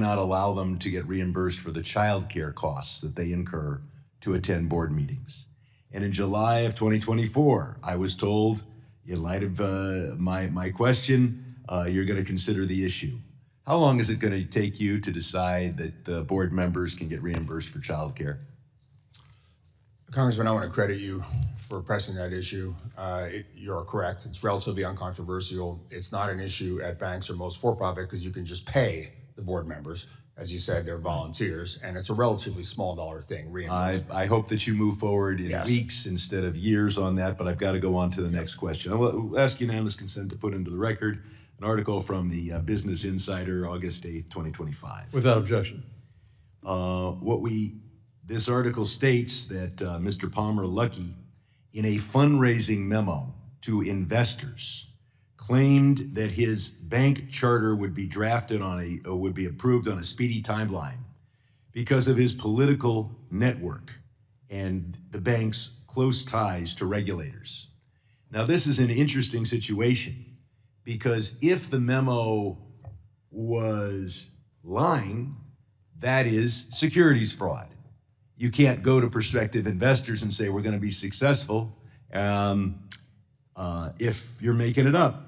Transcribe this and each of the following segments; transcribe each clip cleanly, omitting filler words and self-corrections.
not allow them to get reimbursed for the child care costs that they incur to attend board meetings. And in July of 2024, I was told, in light of my question, you're going to consider the issue. How long is it going to take you to decide that the board members can get reimbursed for child care? Congressman, I want to credit you for pressing that issue. You're correct. It's relatively uncontroversial. It's not an issue at banks or most for-profit because you can just pay the board members. As you said, they're volunteers, and it's a relatively small dollar thing. I hope that you move forward in Yes. weeks instead of years on that, but I've got to go on to the next question. I will ask unanimous consent to put into the record an article from the Business Insider, August 8th, 2025. Without objection. This article states that Mr. Palmer Luckey, in a fundraising memo to investors, claimed that his bank charter would be approved on a speedy timeline because of his political network and the bank's close ties to regulators. Now, this is an interesting situation because if the memo was lying, that is securities fraud. You can't go to prospective investors and say, we're going to be successful if you're making it up.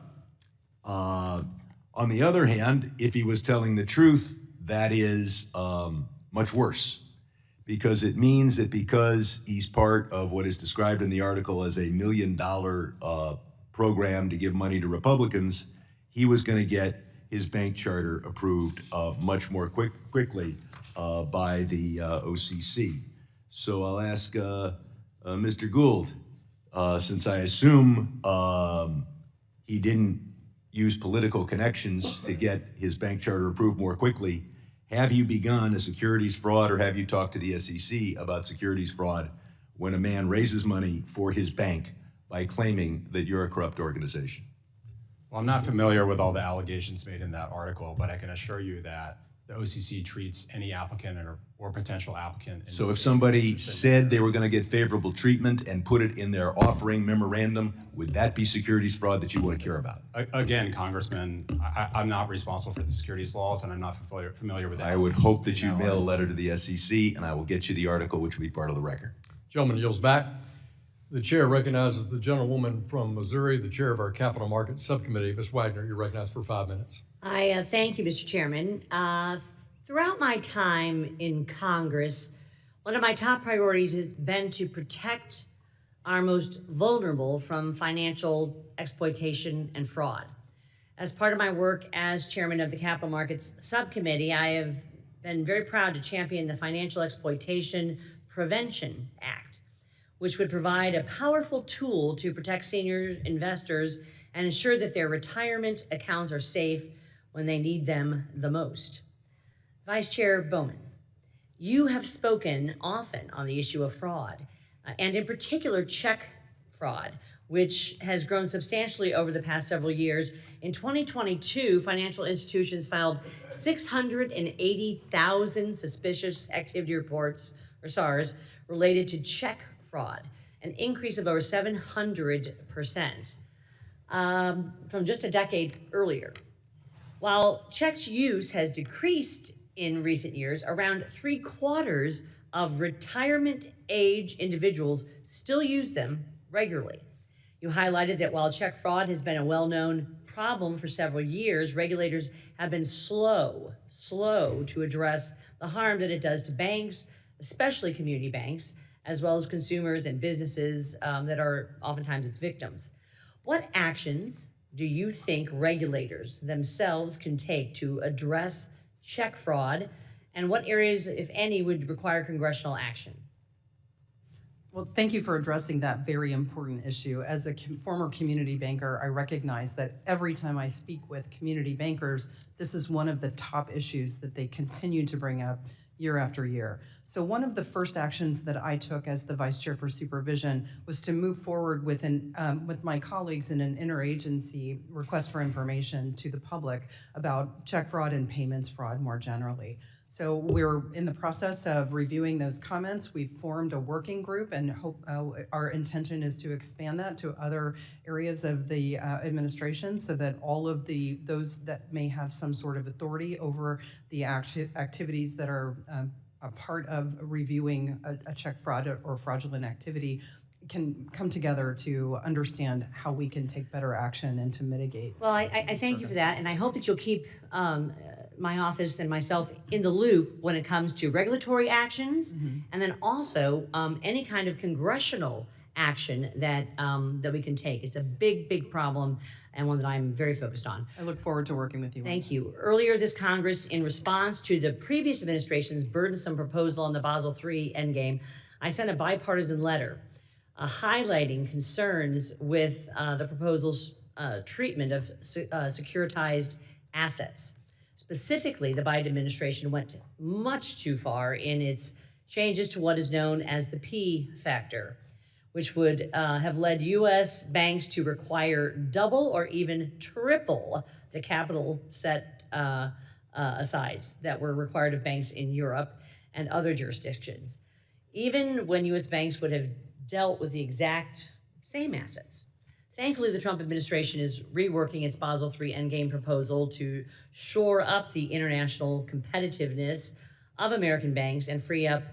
On the other hand, if he was telling the truth, that is much worse, because it means that because he's part of what is described in the article as $1 million program to give money to Republicans, he was going to get his bank charter approved much more quickly by the OCC. So I'll ask Mr. Gould, since I assume he didn't use political connections to get his bank charter approved more quickly, have you begun a securities fraud, or have you talked to the SEC about securities fraud when a man raises money for his bank by claiming that you're a corrupt organization? Well, I'm not familiar with all the allegations made in that article, but I can assure you that the OCC treats any applicant or potential applicant. So if somebody said they were going to get favorable treatment and put it in their offering memorandum, would that be securities fraud that you want to care about? Again, Congressman, I'm not responsible for the securities laws, and I'm not familiar with that. I would hope that you mail a letter to the SEC, and I will get you the article, which will be part of the record. Gentleman yields back. The chair recognizes the gentlewoman from Missouri, the chair of our Capital Markets Subcommittee. Ms. Wagner, you're recognized for 5 minutes. I thank you, Mr. Chairman. Throughout my time in Congress, one of my top priorities has been to protect our most vulnerable from financial exploitation and fraud. As part of my work as chairman of the Capital Markets Subcommittee, I have been very proud to champion the Financial Exploitation Prevention Act, which would provide a powerful tool to protect senior investors and ensure that their retirement accounts are safe when they need them the most. Vice Chair Bowman, you have spoken often on the issue of fraud, and in particular check fraud, which has grown substantially over the past several years. In 2022, financial institutions filed 680,000 suspicious activity reports, or SARS, related to check fraud, an increase of over 700% from just a decade earlier. While checks use has decreased in recent years, around 3/4 of retirement age individuals still use them regularly. You highlighted that while check fraud has been a well-known problem for several years, regulators have been slow to address the harm that it does to banks, especially community banks, as well as consumers and businesses that are oftentimes its victims. What actions do you think regulators themselves can take to address check fraud, and what areas, if any, would require congressional action? Well, thank you for addressing that very important issue. As a former community banker, I recognize that every time I speak with community bankers, this is one of the top issues that they continue to bring up. year after year. So one of the first actions that I took as the Vice Chair for Supervision was to move forward with with my colleagues in an interagency request for information to the public about check fraud and payments fraud more generally. So we're in the process of reviewing those comments. We've formed a working group, and hope our intention is to expand that to other areas of the administration, so that all of those that may have some sort of authority over the activities that are a part of reviewing a check fraud or fraudulent activity can come together to understand how we can take better action and to mitigate. Well, I thank you for that, and I hope that you'll keep my office and myself in the loop when it comes to regulatory actions, and then also any kind of congressional action that that we can take. It's a big problem, and one that I'm very focused on. I look forward to working with you. Thank you. Earlier this Congress, in response to the previous administration's burdensome proposal on the Basel III endgame, I sent a bipartisan letter highlighting concerns with the proposal's treatment of securitized assets. Specifically, the Biden administration went much too far in its changes to what is known as the P factor, which would have led U.S. banks to require double or even triple the capital set asides that were required of banks in Europe and other jurisdictions, even when U.S. banks would have dealt with the exact same assets. Thankfully, the Trump administration is reworking its Basel III endgame proposal to shore up the international competitiveness of American banks and free up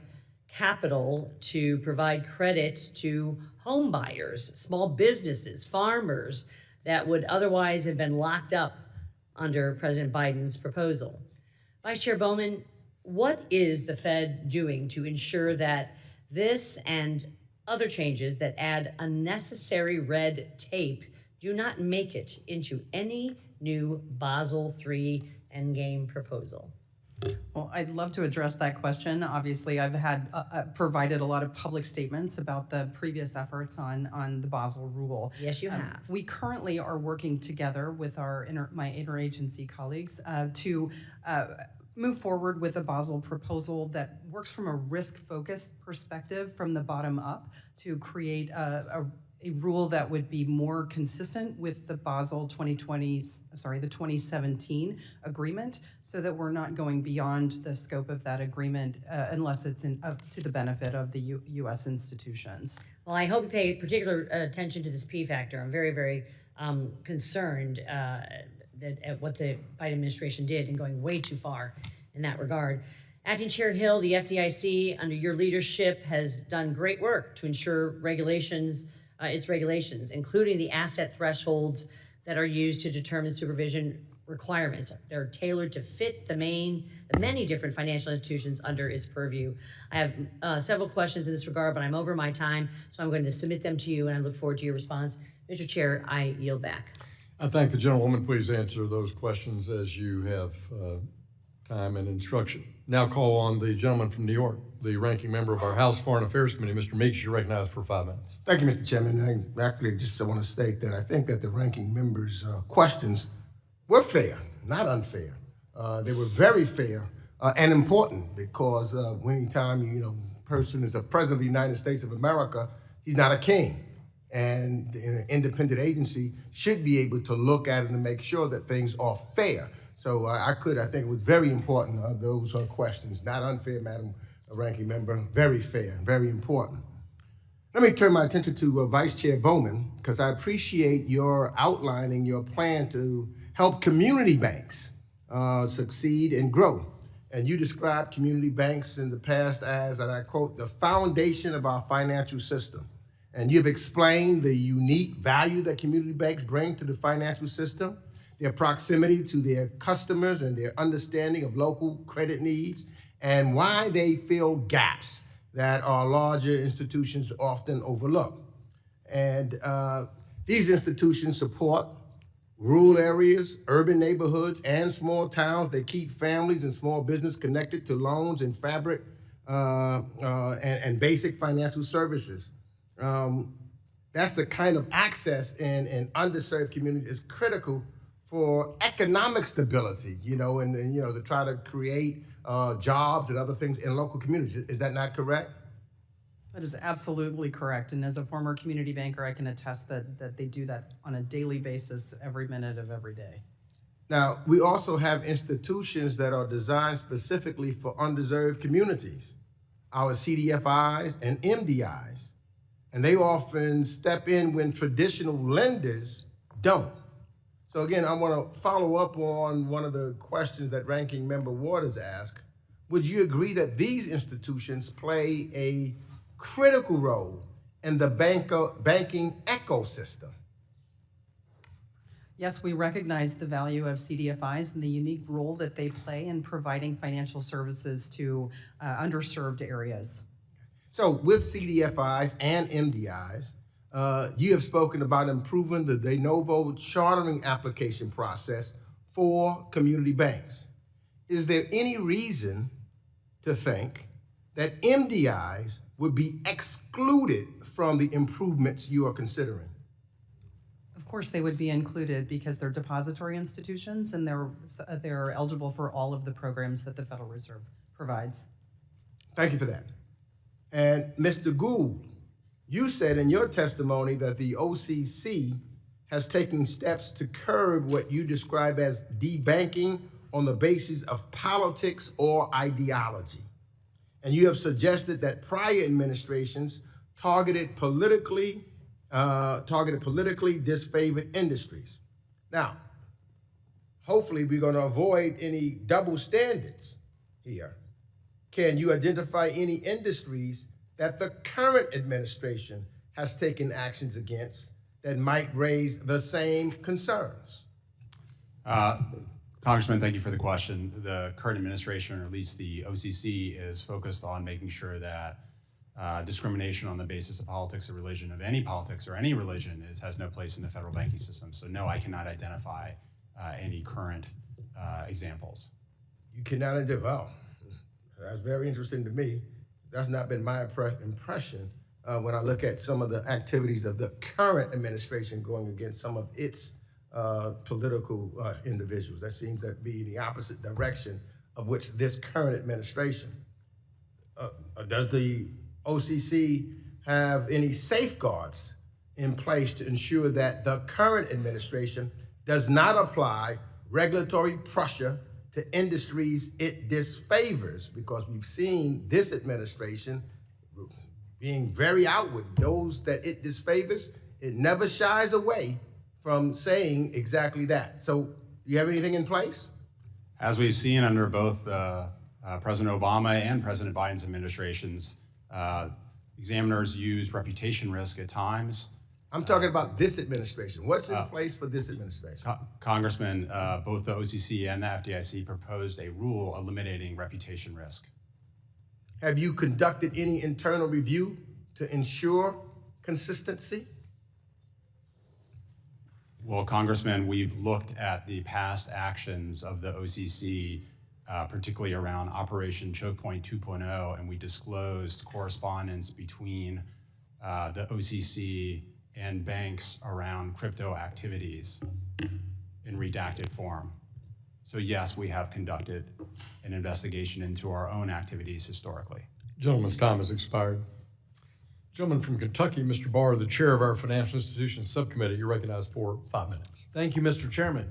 capital to provide credit to home buyers, small businesses, farmers that would otherwise have been locked up under President Biden's proposal. Vice Chair Bowman, what is the Fed doing to ensure that this and other changes that add unnecessary red tape do not make it into any new Basel III endgame proposal? Well, I'd love to address that question. Obviously, I've had provided a lot of public statements about the previous efforts on the Basel rule. Yes, you have. We currently are working together with my interagency colleagues to move forward with a Basel proposal that works from a risk-focused perspective from the bottom up to create a rule that would be more consistent with the Basel 2017 agreement, so that we're not going beyond the scope of that agreement unless it's to the benefit of the U.S. institutions. Well, I hope you pay particular attention to this P factor. I'm very concerned at what the Biden administration did in going way too far in that regard. Acting Chair Hill, the FDIC, under your leadership, has done great work to ensure its regulations, including the asset thresholds that are used to determine supervision requirements. They're tailored to fit the many different financial institutions under its purview. I have several questions in this regard, but I'm over my time, so I'm going to submit them to you, and I look forward to your response. Mr. Chair, I yield back. I thank the gentlewoman. Please answer those questions as you have time and instruction. Now call on the gentleman from New York, the ranking member of our House Foreign Affairs Committee, Mr. Meeks. You're recognized for 5 minutes. Thank you, Mr. Chairman. I actually just want to state that I think that the ranking member's questions were fair, not unfair. They were very fair and important, because anytime a person is the president of the United States of America, he's not a king. And an independent agency should be able to look at it and make sure that things are fair. So I think it was very important, those questions. Not unfair, Madam Ranking Member, very fair, very important. Let me turn my attention to Vice Chair Bowman, because I appreciate your outlining your plan to help community banks succeed and grow. And you described community banks in the past as, and I quote, the foundation of our financial system. And you've explained the unique value that community banks bring to the financial system, their proximity to their customers and their understanding of local credit needs, and why they fill gaps that our larger institutions often overlook. And these institutions support rural areas, urban neighborhoods, and small towns that keep families and small business connected to loans and fabric and basic financial services. That's the kind of access in underserved communities is critical for economic stability, and to try to create jobs and other things in local communities. Is that not correct? That is absolutely correct. And as a former community banker, I can attest that they do that on a daily basis, every minute of every day. Now, we also have institutions that are designed specifically for underserved communities, our CDFIs and MDIs, and they often step in when traditional lenders don't. So again, I want to follow up on one of the questions that Ranking Member Waters asked. Would you agree that these institutions play a critical role in the banking ecosystem? Yes, we recognize the value of CDFIs and the unique role that they play in providing financial services to underserved areas. So with CDFIs and MDIs, you have spoken about improving the de novo chartering application process for community banks. Is there any reason to think that MDIs would be excluded from the improvements you are considering? Of course, they would be included because they're depository institutions and they're eligible for all of the programs that the Federal Reserve provides. Thank you for that. And Mr. Gould, you said in your testimony that the OCC has taken steps to curb what you describe as debanking on the basis of politics or ideology. And you have suggested that prior administrations targeted politically disfavored industries. Now, hopefully we're going to avoid any double standards here. Can you identify any industries that the current administration has taken actions against that might raise the same concerns? Congressman, thank you for the question. The current administration, or at least the OCC, is focused on making sure that discrimination on the basis of politics or religion, of any politics or any religion, has no place in the federal banking system. So no, I cannot identify any current examples. You cannot identify. Well, that's very interesting to me. That's not been my impression when I look at some of the activities of the current administration going against some of its political individuals. That seems to be the opposite direction of which this current administration. Does the OCC have any safeguards in place to ensure that the current administration does not apply regulatory pressure to industries it disfavors? Because we've seen this administration being very outward. Those that it disfavors, it never shies away from saying exactly that. So do you have anything in place? As we've seen under both President Obama and President Biden's administrations, examiners use reputation risk at times. I'm talking about this administration. What's in place for this administration? Congressman, both the OCC and the FDIC proposed a rule eliminating reputation risk. Have you conducted any internal review to ensure consistency? Well, Congressman, we've looked at the past actions of the OCC, particularly around Operation Choke Point 2.0, and we disclosed correspondence between the OCC and banks around crypto activities in redacted form. So yes, we have conducted an investigation into our own activities historically. Gentleman's time has expired. Gentleman from Kentucky, Mr. Barr, the chair of our Financial Institutions Subcommittee, you're recognized for 5 minutes. Thank you, Mr. Chairman.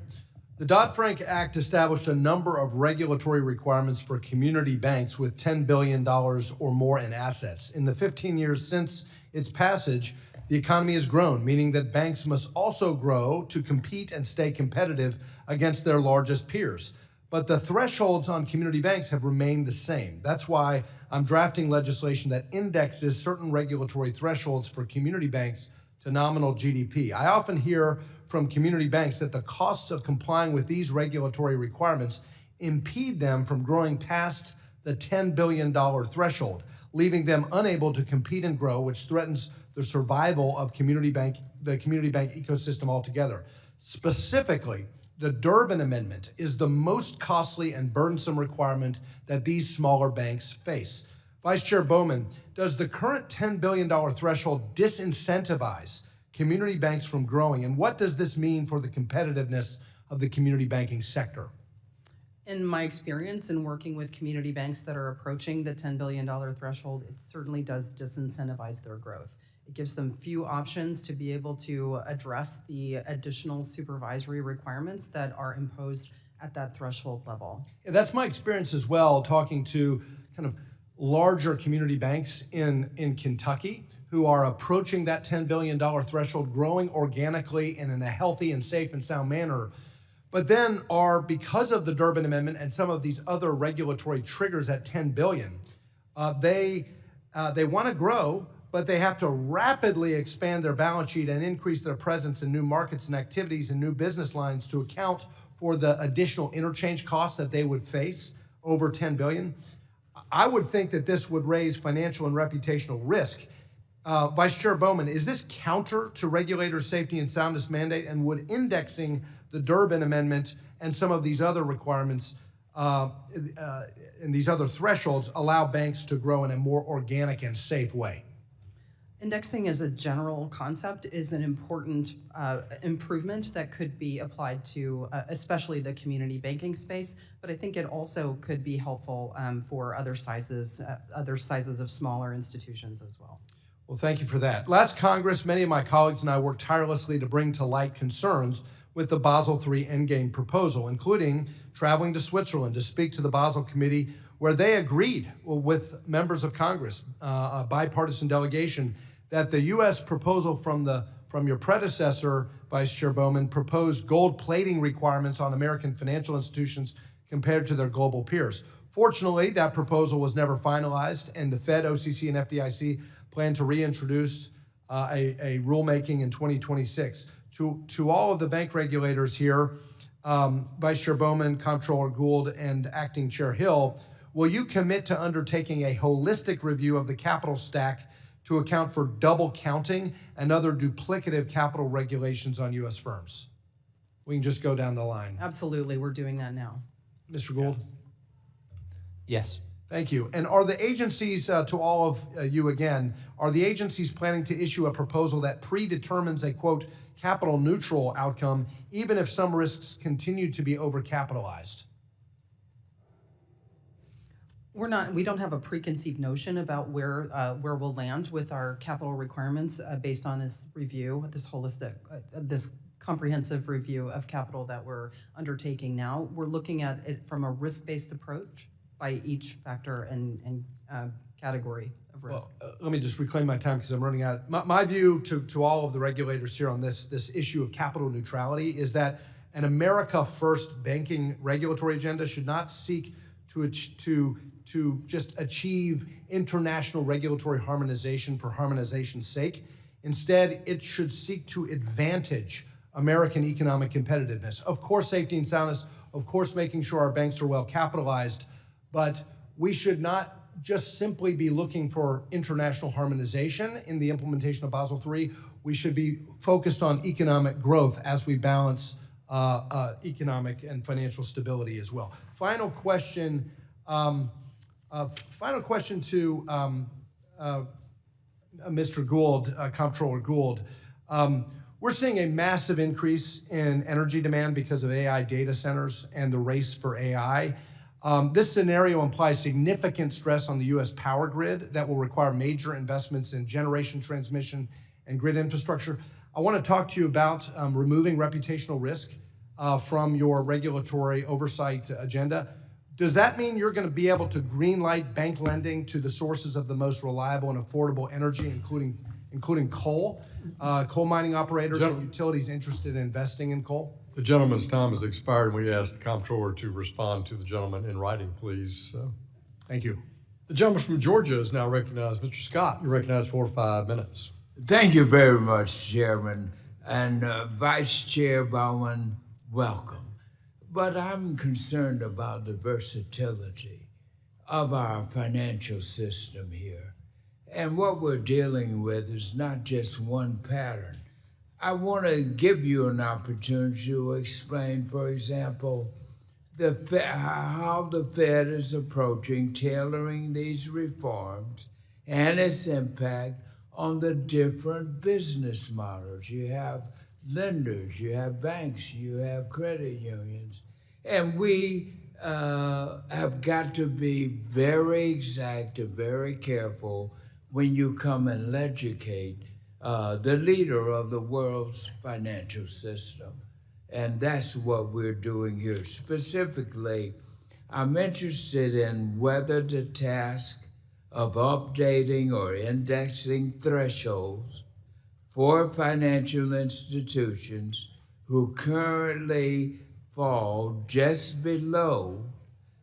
The Dodd-Frank Act established a number of regulatory requirements for community banks with $10 billion or more in assets. In the 15 years since its passage, the economy has grown, meaning that banks must also grow to compete and stay competitive against their largest peers. But the thresholds on community banks have remained the same. That's why I'm drafting legislation that indexes certain regulatory thresholds for community banks to nominal GDP. I often hear from community banks that the costs of complying with these regulatory requirements impede them from growing past the $10 billion threshold, leaving them unable to compete and grow, which threatens the survival of the community bank ecosystem altogether. Specifically, the Durbin Amendment is the most costly and burdensome requirement that these smaller banks face. Vice Chair Bowman, does the current $10 billion threshold disincentivize community banks from growing, and what does this mean for the competitiveness of the community banking sector? In my experience in working with community banks that are approaching the $10 billion threshold, it certainly does disincentivize their growth. It gives them few options to be able to address the additional supervisory requirements that are imposed at that threshold level. Yeah, that's my experience as well, talking to kind of larger community banks in Kentucky who are approaching that $10 billion threshold, growing organically and in a healthy and safe and sound manner, but then are, because of the Durbin Amendment and some of these other regulatory triggers at $10 billion, they want to grow, but they have to rapidly expand their balance sheet and increase their presence in new markets and activities and new business lines to account for the additional interchange costs that they would face over $10 billion. I would think that this would raise financial and reputational risk. Vice Chair Bowman, is this counter to regulators' safety and soundness mandate, and would indexing the Durbin Amendment and some of these other requirements and these other thresholds allow banks to grow in a more organic and safe way? Indexing as a general concept is an important improvement that could be applied to especially the community banking space, but I think it also could be helpful for other sizes of smaller institutions as well. Well, thank you for that. Last Congress, many of my colleagues and I worked tirelessly to bring to light concerns with the Basel III Endgame proposal, including traveling to Switzerland to speak to the Basel Committee, where they agreed with members of Congress, a bipartisan delegation, that the U.S. proposal from your predecessor, Vice Chair Bowman, proposed gold plating requirements on American financial institutions compared to their global peers. Fortunately, that proposal was never finalized, and the Fed, OCC, and FDIC plan to reintroduce a rulemaking in 2026. To all of the bank regulators here, Vice Chair Bowman, Comptroller Gould, and Acting Chair Hill, will you commit to undertaking a holistic review of the capital stack to account for double counting and other duplicative capital regulations on U.S. firms? We can just go down the line. Absolutely, we're doing that now. Mr. Gould? Yes. Thank you. And are the agencies, to all of you again, are the agencies planning to issue a proposal that predetermines a, quote, capital neutral outcome, even if some risks continue to be overcapitalized? We don't have a preconceived notion about where we'll land with our capital requirements based on this review, this holistic, this comprehensive review of capital that we're undertaking now. We're looking at it from a risk-based approach by each factor and category of risk. Well, let me just reclaim my time because I'm running out. My view to all of the regulators here on this issue of capital neutrality is that an America First banking regulatory agenda should not seek to just achieve international regulatory harmonization for harmonization's sake. Instead, it should seek to advantage American economic competitiveness. Of course, safety and soundness, of course, making sure our banks are well capitalized, but we should not just simply be looking for international harmonization in the implementation of Basel III. We should be focused on economic growth as we balance economic and financial stability as well. Final question to Mr. Gould, Comptroller Gould. We're seeing a massive increase in energy demand because of AI data centers and the race for AI. This scenario implies significant stress on the U.S. power grid that will require major investments in generation, transmission, and grid infrastructure. I want to talk to you about removing reputational risk from your regulatory oversight agenda. Does that mean you're going to be able to greenlight bank lending to the sources of the most reliable and affordable energy, including coal mining operators and utilities interested in investing in coal? The gentleman's time has expired, and we ask the Comptroller to respond to the gentleman in writing, please. Thank you. The gentleman from Georgia is now recognized. Mr. Scott, you're recognized for 5 minutes. Thank you very much, Chairman. And Vice Chair Bowman, welcome. But I'm concerned about the versatility of our financial system here. And what we're dealing with is not just one pattern. I want to give you an opportunity to explain, for example, how the Fed is approaching tailoring these reforms and its impact on the different business models. You have lenders, you have banks, you have credit unions, and we have got to be very exact and very careful when you come and legislate the leader of the world's financial system. And that's what we're doing here. Specifically, I'm interested in whether the task of updating or indexing thresholds for financial institutions who currently fall just below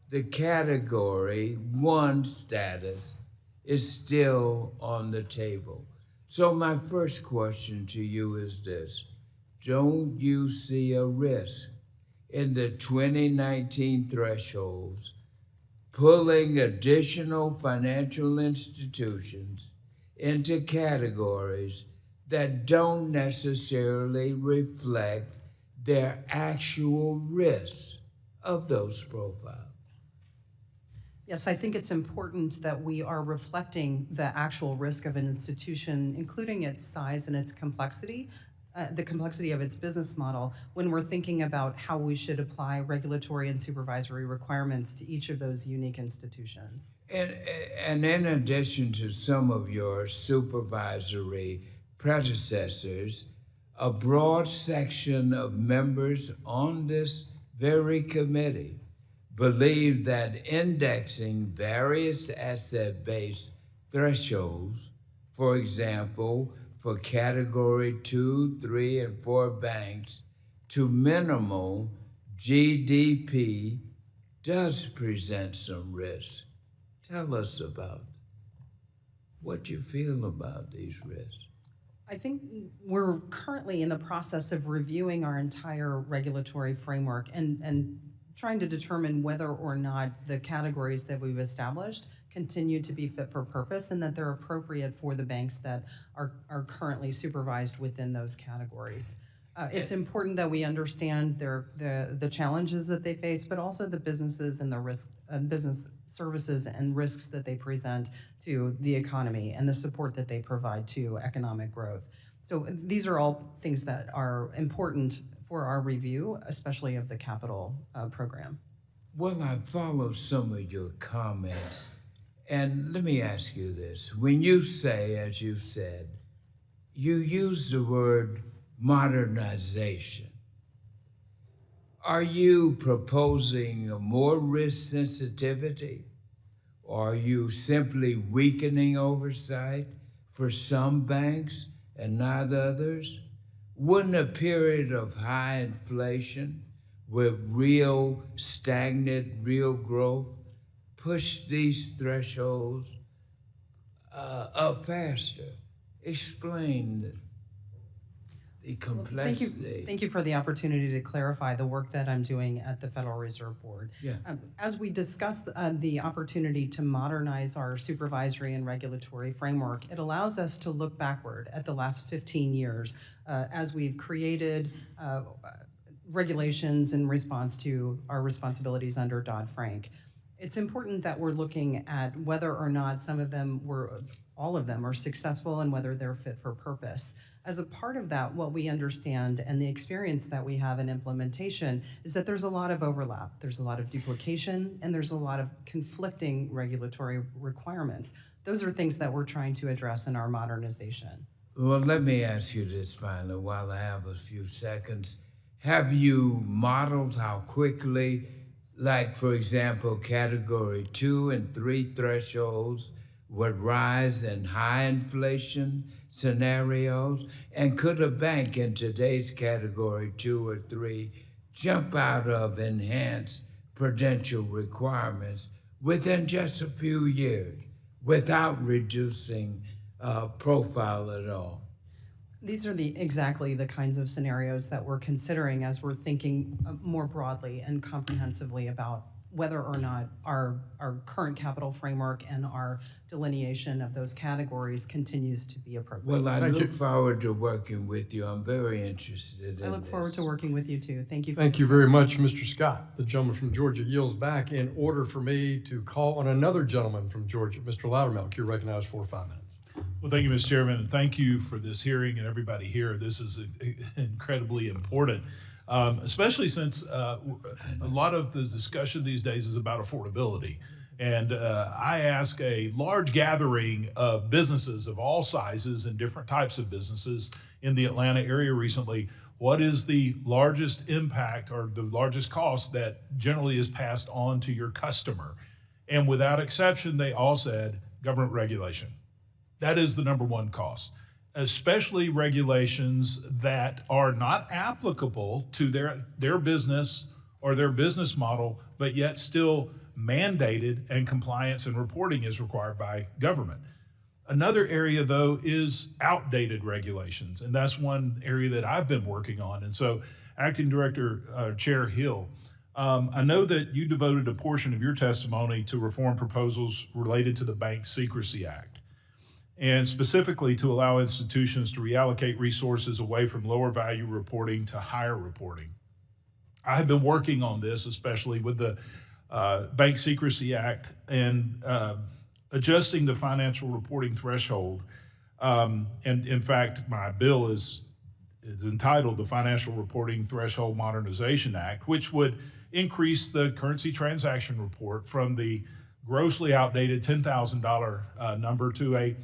the Category 1 status is still on the table. So my first question to you is this: don't you see a risk in the 2019 thresholds pulling additional financial institutions into categories that don't necessarily reflect their actual risks of those profiles? Yes, I think it's important that we are reflecting the actual risk of an institution, including its size and its complexity, the complexity of its business model, when we're thinking about how we should apply regulatory and supervisory requirements to each of those unique institutions. And in addition to some of your supervisory predecessors, a broad section of members on this very committee believe that indexing various asset-based thresholds, for example, for Category 2, 3, and 4 banks to minimal GDP does present some risk. Tell us about what you feel about these risks. I think we're currently in the process of reviewing our entire regulatory framework and trying to determine whether or not the categories that we've established continue to be fit for purpose and that they're appropriate for the banks that are currently supervised within those categories. It's important that we understand the challenges that they face, but also the businesses and the risk, business services and risks that they present to the economy and the support that they provide to economic growth. So these are all things that are important for our review, especially of the capital program. Well, I follow some of your comments, and let me ask you this. When you say, as you said, you use the word modernization. Are you proposing more risk sensitivity? Or are you simply weakening oversight for some banks and not others? Wouldn't a period of high inflation with real stagnant, real growth push these thresholds up faster? Explain the complexity. Thank you for the opportunity to clarify the work that I'm doing at the Federal Reserve Board. Yeah. As we discuss the opportunity to modernize our supervisory and regulatory framework, it allows us to look backward at the last 15 years as we've created regulations in response to our responsibilities under Dodd-Frank. It's important that we're looking at whether or not all of them are successful and whether they're fit for purpose. As a part of that, what we understand and the experience that we have in implementation is that there's a lot of overlap, there's a lot of duplication, and there's a lot of conflicting regulatory requirements. Those are things that we're trying to address in our modernization. Well, let me ask you this finally while I have a few seconds. Have you modeled how quickly, like for example, Category 2 and 3 thresholds would rise in high inflation scenarios? And could a bank in today's Category 2 or 3 jump out of enhanced prudential requirements within just a few years without reducing profile at all? These are exactly the kinds of scenarios that we're considering as we're thinking more broadly and comprehensively about whether or not our current capital framework and our delineation of those categories continues to be appropriate. Well, I look forward to working with you. I'm very interested in I look forward to working with you too. Thank you. Thank you very much, Mr. Scott. The gentleman from Georgia yields back in order for me to call on another gentleman from Georgia. Mr. Loudermilk, you're recognized for 5 minutes. Well, thank you, Mr. Chairman, and thank you for this hearing and everybody here. This is incredibly important. especially since a lot of the discussion these days is about affordability. And I asked a large gathering of businesses of all sizes and different types of businesses in the Atlanta area recently, what is the largest impact or the largest cost that generally is passed on to your customer? And without exception, they all said government regulation. That is the number one cost, especially regulations that are not applicable to their business or their business model, but yet still mandated, and compliance and reporting is required by government. Another area, though, is outdated regulations, and that's one area that I've been working on. And so, Acting Director Chair Hill, I know that you devoted a portion of your testimony to reform proposals related to the Bank Secrecy Act, and specifically to allow institutions to reallocate resources away from lower value reporting to higher reporting. I have been working on this, especially with the Bank Secrecy Act and adjusting the financial reporting threshold. And in fact, my bill is entitled the Financial Reporting Threshold Modernization Act, which would increase the currency transaction report from the grossly outdated $10,000 number to a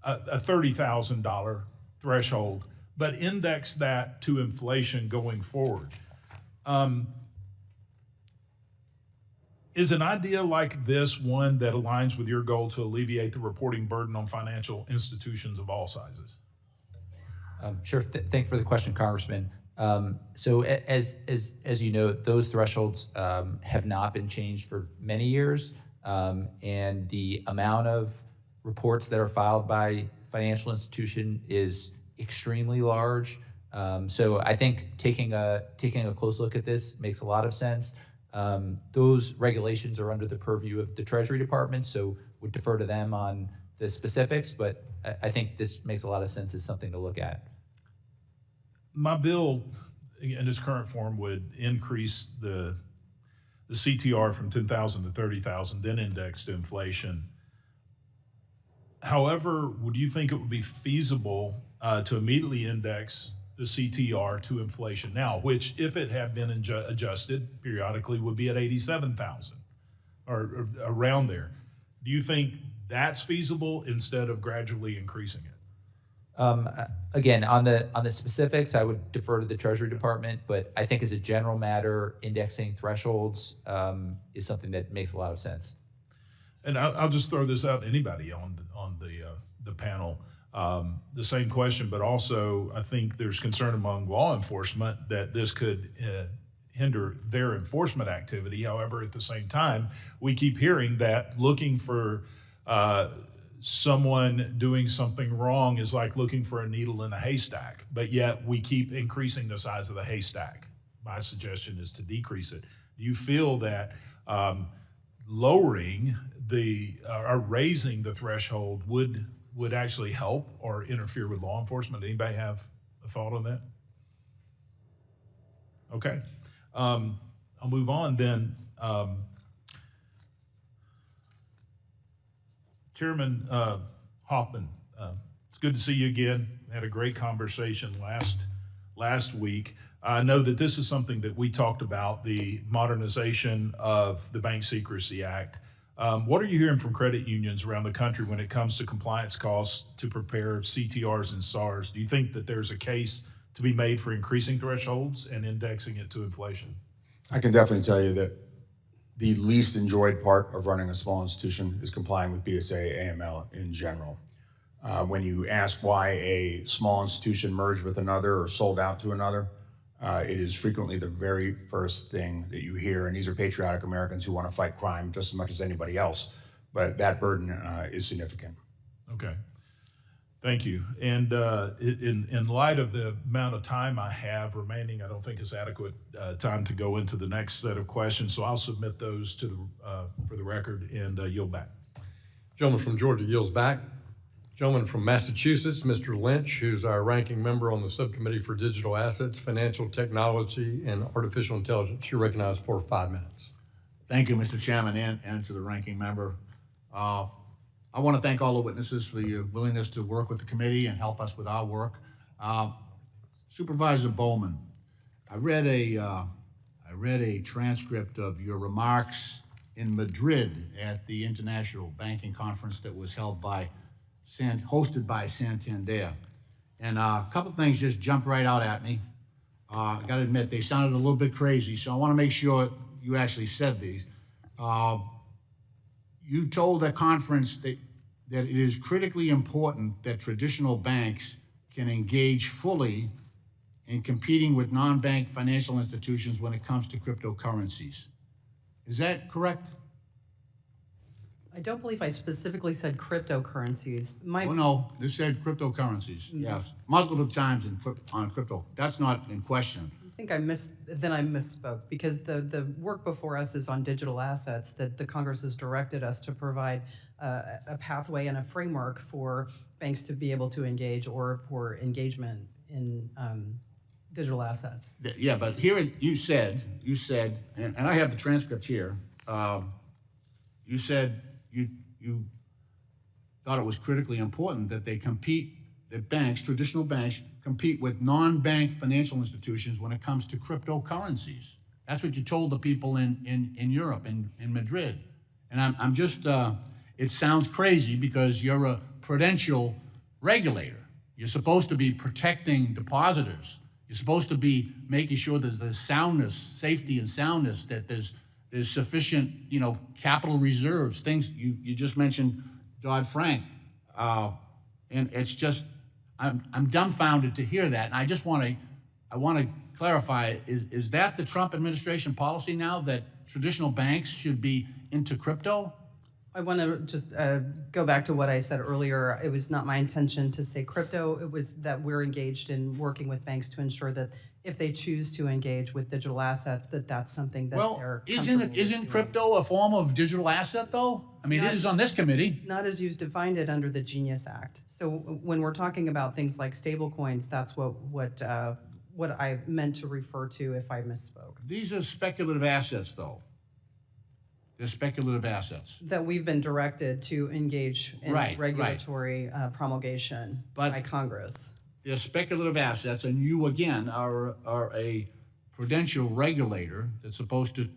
$30,000 threshold, but index that to inflation going forward. Is an idea like this one that aligns with your goal to alleviate the reporting burden on financial institutions of all sizes? Sure. Thank you for the question, Congressman. So as you know, those thresholds have not been changed for many years, and the amount of reports that are filed by financial institution is extremely large. So I think taking a close look at this makes a lot of sense. Those regulations are under the purview of the Treasury Department, so would defer to them on the specifics, but I think this makes a lot of sense as something to look at. My bill in its current form would increase the CTR from 10,000 to 30,000, then index to inflation. However, would you think it would be feasible to immediately index the CTR to inflation now, which, if it had been adjusted periodically, would be at 87,000 or around there? Do you think that's feasible instead of gradually increasing it? Again, on the specifics, I would defer to the Treasury Department, but I think as a general matter, indexing thresholds is something that makes a lot of sense. And I'll just throw this out to anybody on the panel. The same question, but also I think there's concern among law enforcement that this could hinder their enforcement activity. However, at the same time, we keep hearing that looking for someone doing something wrong is like looking for a needle in a haystack, but yet we keep increasing the size of the haystack. My suggestion is to decrease it. Do you feel that lowering or raising the threshold would actually help or interfere with law enforcement? Anybody have a thought on that? Okay. I'll move on then. Chairman Hauptman, it's good to see you again. Had a great conversation last week. I know that this is something that we talked about, the modernization of the Bank Secrecy Act. What are you hearing from credit unions around the country when it comes to compliance costs to prepare CTRs and SARs? Do you think that there's a case to be made for increasing thresholds and indexing it to inflation? I can definitely tell you that the least enjoyed part of running a small institution is complying with BSA AML in general. When you ask why a small institution merged with another or sold out to another, it is frequently the very first thing that you hear, and these are patriotic Americans who want to fight crime just as much as anybody else, but that burden is significant. Okay, thank you. And in light of the amount of time I have remaining, I don't think it's adequate time to go into the next set of questions, so I'll submit those to for the record and yield back. Gentleman from Georgia yields back. Gentleman from Massachusetts, Mr. Lynch, who's our ranking member on the Subcommittee for Digital Assets, Financial Technology, and Artificial Intelligence. You're recognized for 5 minutes. Thank you, Mr. Chairman, and to the ranking member. I want to thank all the witnesses for your willingness to work with the committee and help us with our work. Supervisor Bowman, I read a transcript of your remarks in Madrid at the International Banking Conference that was hosted by Santander. And a couple things just jumped right out at me. I gotta admit, they sounded a little bit crazy, so I wanna make sure you actually said these. You told the conference that it is critically important that traditional banks can engage fully in competing with non-bank financial institutions when it comes to cryptocurrencies. Is that correct? I don't believe I specifically said cryptocurrencies. Oh, no, this said cryptocurrencies, yes. Multiple times on crypto. That's not in question. I think I misspoke, because the work before us is on digital assets, that the Congress has directed us to provide a pathway and a framework for banks to be able to engage, or for engagement in digital assets. Yeah, but here you said, and I have the transcript here, you said you thought it was critically important that traditional banks compete with non-bank financial institutions when it comes to cryptocurrencies. That's what you told the people in Europe, in Madrid. And I'm just, it sounds crazy because you're a prudential regulator. You're supposed to be protecting depositors. You're supposed to be making sure that there's soundness, safety and soundness, that there's sufficient, capital reserves, things you just mentioned, Dodd-Frank. And it's just, I'm dumbfounded to hear that. And I want to clarify, is that the Trump administration policy now, that traditional banks should be into crypto? I want to just go back to what I said earlier. It was not my intention to say crypto. It was that we're engaged in working with banks to ensure that if they choose to engage with digital assets, that's something that they're comfortable with isn't doing. crypto a form of digital asset, though? I mean, it is on this committee. Not as you've defined it under the Genius Act. So when we're talking about things like stable coins, that's what I meant to refer to if I misspoke. These are speculative assets, though. They're speculative assets. That we've been directed to engage in Right. regulatory promulgation by Congress. They're speculative assets, and you, again, are a prudential regulator that's supposed to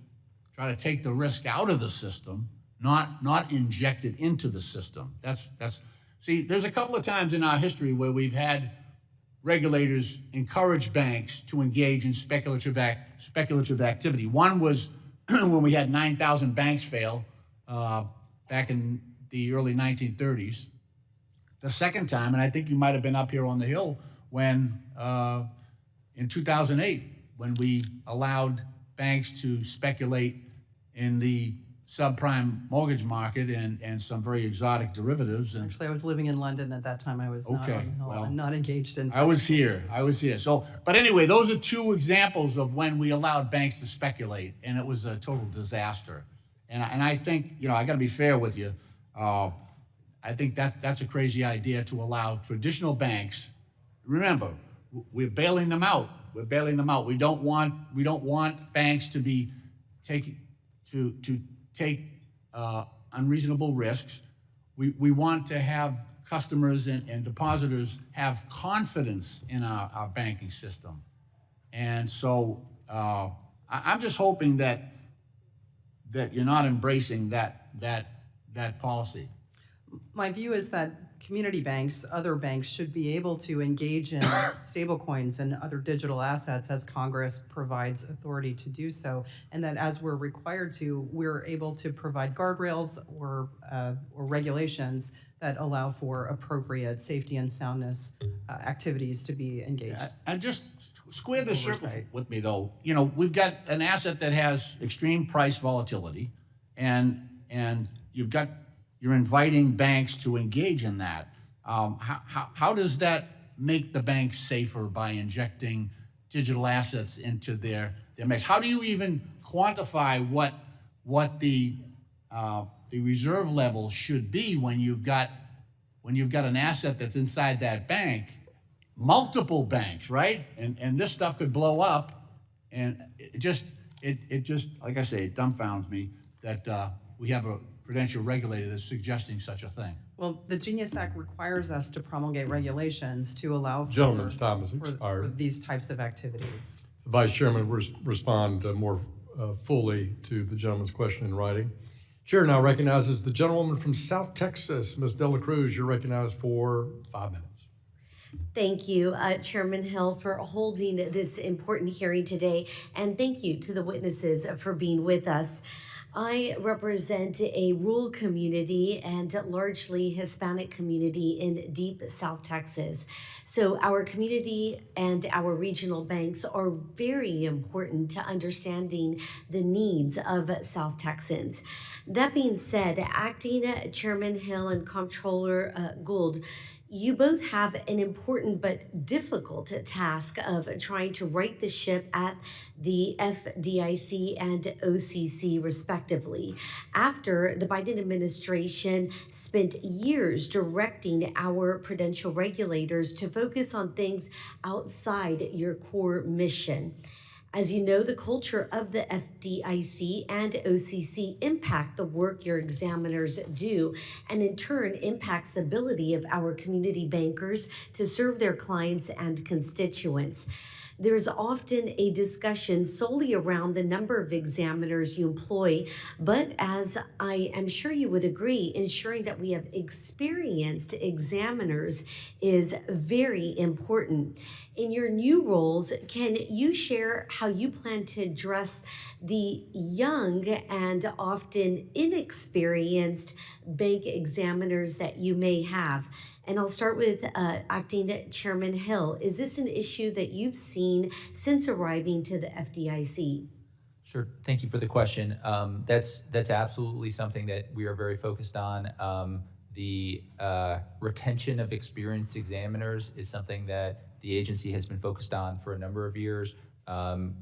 try to take the risk out of the system, not inject it into the system. See, there's a couple of times in our history where we've had regulators encourage banks to engage in speculative activity. One was when we had 9,000 banks fail back in the early 1930s. The second time, and I think you might have been up here on the Hill, when in 2008, when we allowed banks to speculate in the subprime mortgage market and some very exotic derivatives. And Actually, I was living in London at that time. I was not on the Hill and not engaged in. I was here. So, but anyway, those are two examples of when we allowed banks to speculate, and it was a total disaster. And I think, I got to be fair with you. I think that's a crazy idea to allow traditional banks. Remember, we're bailing them out. We don't want banks to be take unreasonable risks. We want to have customers and depositors have confidence in our banking system. And so I'm just hoping that you're not embracing that policy. My view is that community banks, other banks, should be able to engage in stablecoins and other digital assets as Congress provides authority to do so, and that as we're required to, we're able to provide guardrails or regulations that allow for appropriate safety and soundness activities to be engaged. And just square the circle with me, though. We've got an asset that has extreme price volatility, and you're inviting banks to engage in that. How does that make the banks safer by injecting digital assets into their mix? How do you even quantify what the reserve level should be when you've got an asset that's inside that bank, multiple banks, right? And this stuff could blow up, and it just like I say, it dumbfounds me that we have a prudential regulator that's suggesting such a thing. Well, the Genius Act requires us to promulgate regulations to allow Gentleman's time has expired. for these types of activities. The Vice Chairman will respond more fully to the gentleman's question in writing. Chair now recognizes the gentlewoman from South Texas, Ms. Dela Cruz. You're recognized for 5 minutes. Thank you, Chairman Hill, for holding this important hearing today, and thank you to the witnesses for being with us. I represent a rural community and largely Hispanic community in deep South Texas. So our community and our regional banks are very important to understanding the needs of South Texans. That being said, Acting Chairman Hill and Comptroller Gould, you both have an important but difficult task of trying to right the ship at the FDIC and OCC, respectively, after the Biden administration spent years directing our prudential regulators to focus on things outside your core mission. As you know, the culture of the FDIC and OCC impact the work your examiners do, and in turn impacts the ability of our community bankers to serve their clients and constituents. There's often a discussion solely around the number of examiners you employ, but as I am sure you would agree, ensuring that we have experienced examiners is very important. In your new roles, can you share how you plan to address the young and often inexperienced bank examiners that you may have? And I'll start with Acting Chairman Hill. Is this an issue that you've seen since arriving to the FDIC? Sure. Thank you for the question. That's absolutely something that we are very focused on. The retention of experienced examiners is something that the agency has been focused on for a number of years.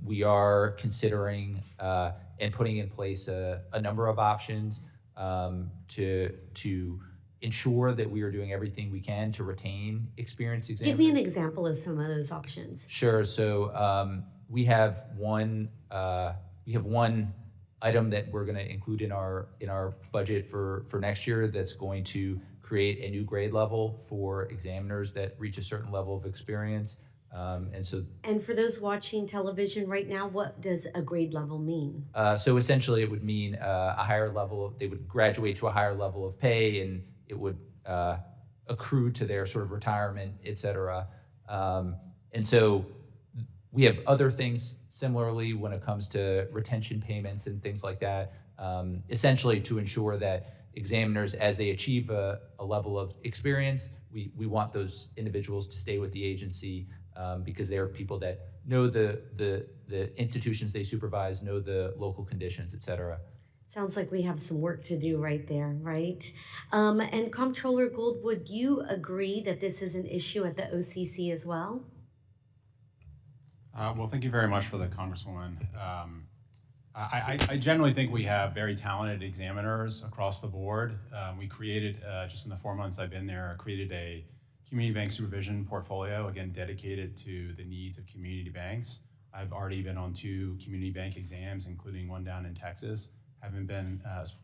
We are considering and putting in place a number of options to ensure that we are doing everything we can to retain experienced examiners. Give me an example of some of those options. Sure. So we have one item that we're going to include in our budget for next year that's going to create a new grade level for examiners that reach a certain level of experience. And for those watching television right now, what does a grade level mean? So essentially it would mean a higher level, they would graduate to a higher level of pay, and it would accrue to their sort of retirement, et cetera. And so we have other things similarly when it comes to retention payments and things like that, essentially to ensure that examiners, as they achieve a level of experience, we want those individuals to stay with the agency because they are people that know the institutions they supervise, know the local conditions, et cetera. Sounds like we have some work to do right there, right? And Comptroller Gould, would you agree that this is an issue at the OCC as well? Well, thank you very much for the Congresswoman. I generally think we have very talented examiners across the board. We created, just in the 4 months I've been there, created a community bank supervision portfolio, again, dedicated to the needs of community banks. I've already been on 2 community bank exams, including one down in Texas. Haven't been as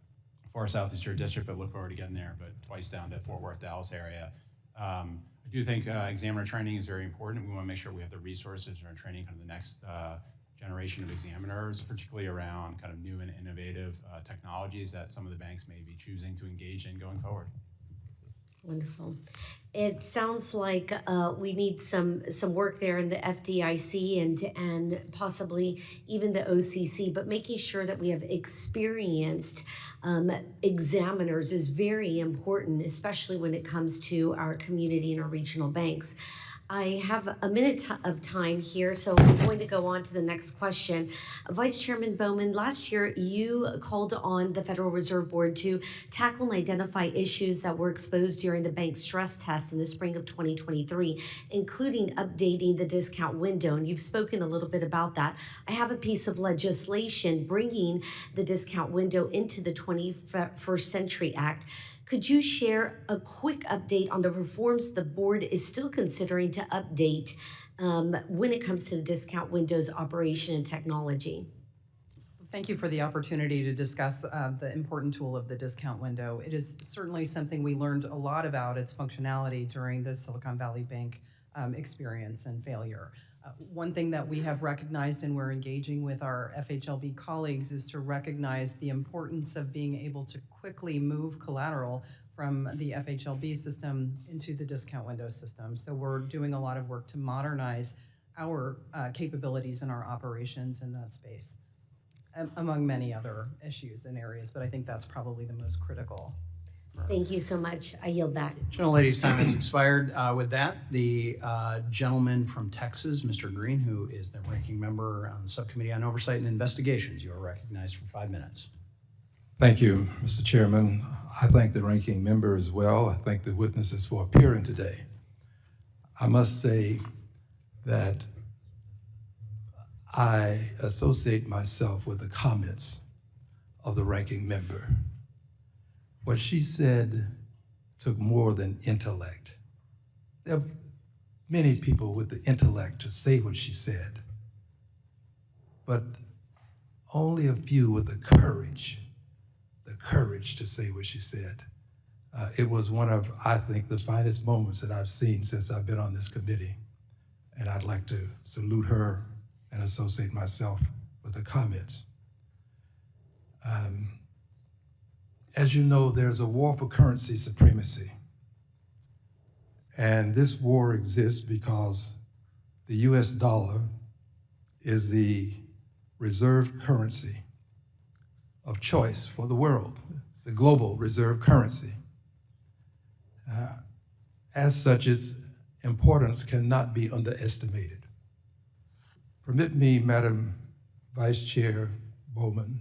far south as your district, but look forward to getting there, but twice down to Fort Worth, Dallas area. I do think examiner training is very important. We want to make sure we have the resources for training kind of the next generation of examiners, particularly around kind of new and innovative technologies that some of the banks may be choosing to engage in going forward. Wonderful. It sounds like we need some work there in the FDIC and possibly even the OCC, but making sure that we have experienced examiners is very important, especially when it comes to our community and our regional banks. I have a minute of time here, so I'm going to go on to the next question. Vice Chairman Bowman, last year you called on the Federal Reserve Board to tackle and identify issues that were exposed during the bank stress test in the spring of 2023, including updating the discount window, and you've spoken a little bit about that. I have a piece of legislation bringing the discount window into the 21st Century Act. Could you share a quick update on the reforms the board is still considering to update when it comes to the discount window's operation and technology? Thank you for the opportunity to discuss the important tool of the discount window. It is certainly something we learned a lot about its functionality during the Silicon Valley Bank experience and failure. One thing that we have recognized and we're engaging with our FHLB colleagues is to recognize the importance of being able to quickly move collateral from the FHLB system into the discount window system. So we're doing a lot of work to modernize our capabilities and our operations in that space, among many other issues and areas, but I think that's probably the most critical. Thank you so much. I yield back. Gentlelady's time has expired. With that, the gentleman from Texas, Mr. Green, who is the ranking member on the Subcommittee on Oversight and Investigations, you are recognized for 5 minutes. Thank you, Mr. Chairman. I thank the ranking member as well. I thank the witnesses for appearing today. I must say that I associate myself with the comments of the ranking member. What she said took more than intellect. There are many people with the intellect to say what she said, but only a few with the courage to say what she said. It was one of, I think, the finest moments that I've seen since I've been on this committee, and I'd like to salute her and associate myself with the comments. As you know, there's a war for currency supremacy. And this war exists because the US dollar is the reserve currency of choice for the world. It's the global reserve currency. As such, its importance cannot be underestimated. Permit me, Madam Vice Chair Bowman,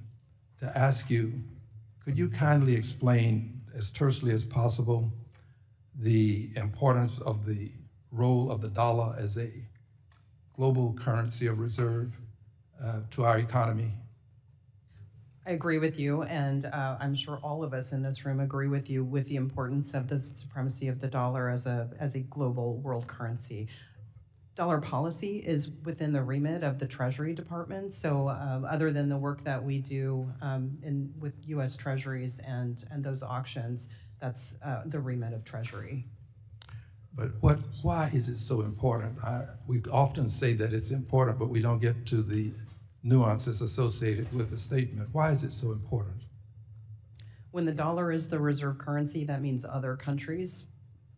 to ask you, could you kindly explain as tersely as possible the importance of the role of the dollar as a global currency of reserve to our economy? I agree with you, and I'm sure all of us in this room agree with you with the importance of the supremacy of the dollar as a global world currency. Dollar policy is within the remit of the Treasury Department, so other than the work that we do with U.S. Treasuries and those auctions, that's the remit of Treasury. But why is it so important? We often say that it's important, but we don't get to the nuances associated with the statement. Why is it so important? When the dollar is the reserve currency, that means other countries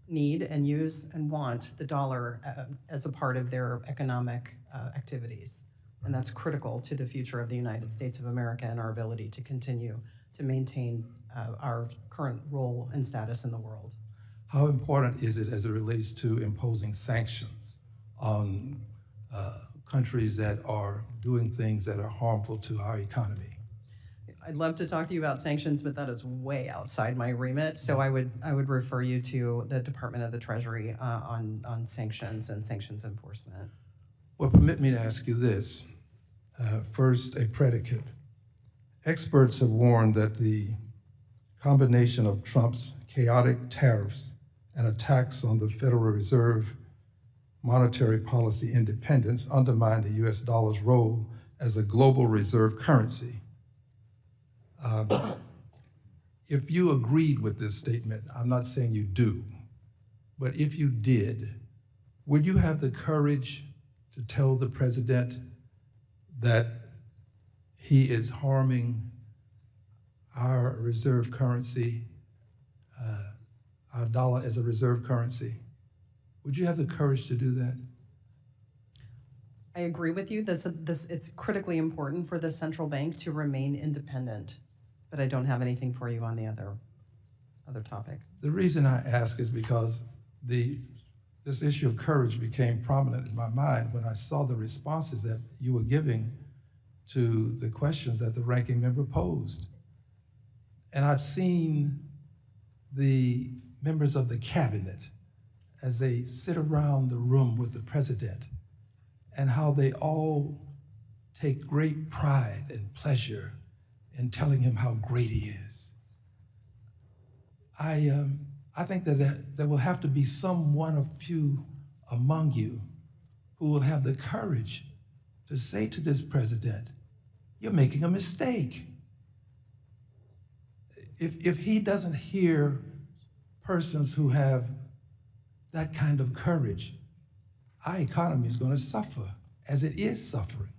need and use and want the dollar as a part of their economic activities. And that's critical to the future of the United States of America and our ability to continue to maintain our current role and status in the world. How important is it as it relates to imposing sanctions on countries that are doing things that are harmful to our economy? I'd love to talk to you about sanctions, but that is way outside my remit. So I would refer you to the Department of the Treasury on sanctions and sanctions enforcement. Well, permit me to ask you this. First, a predicate. Experts have warned that the combination of Trump's chaotic tariffs and attacks on the Federal Reserve monetary policy independence undermine the US dollar's role as a global reserve currency. If you agreed with this statement, I'm not saying you do, but if you did, would you have the courage to tell the president that he is harming our reserve currency, our dollar as a reserve currency? Would you have the courage to do that? I agree with you. It's critically important for the central bank to remain independent, but I don't have anything for you on the other topics. The reason I ask is because this issue of courage became prominent in my mind when I saw the responses that you were giving to the questions that the ranking member posed. And I've seen the members of the cabinet as they sit around the room with the president and how they all take great pride and pleasure in telling him how great he is. I think that there will have to be a few among you who will have the courage to say to this president, you're making a mistake. If he doesn't hear persons who have that kind of courage, our economy is going to suffer, as it is suffering.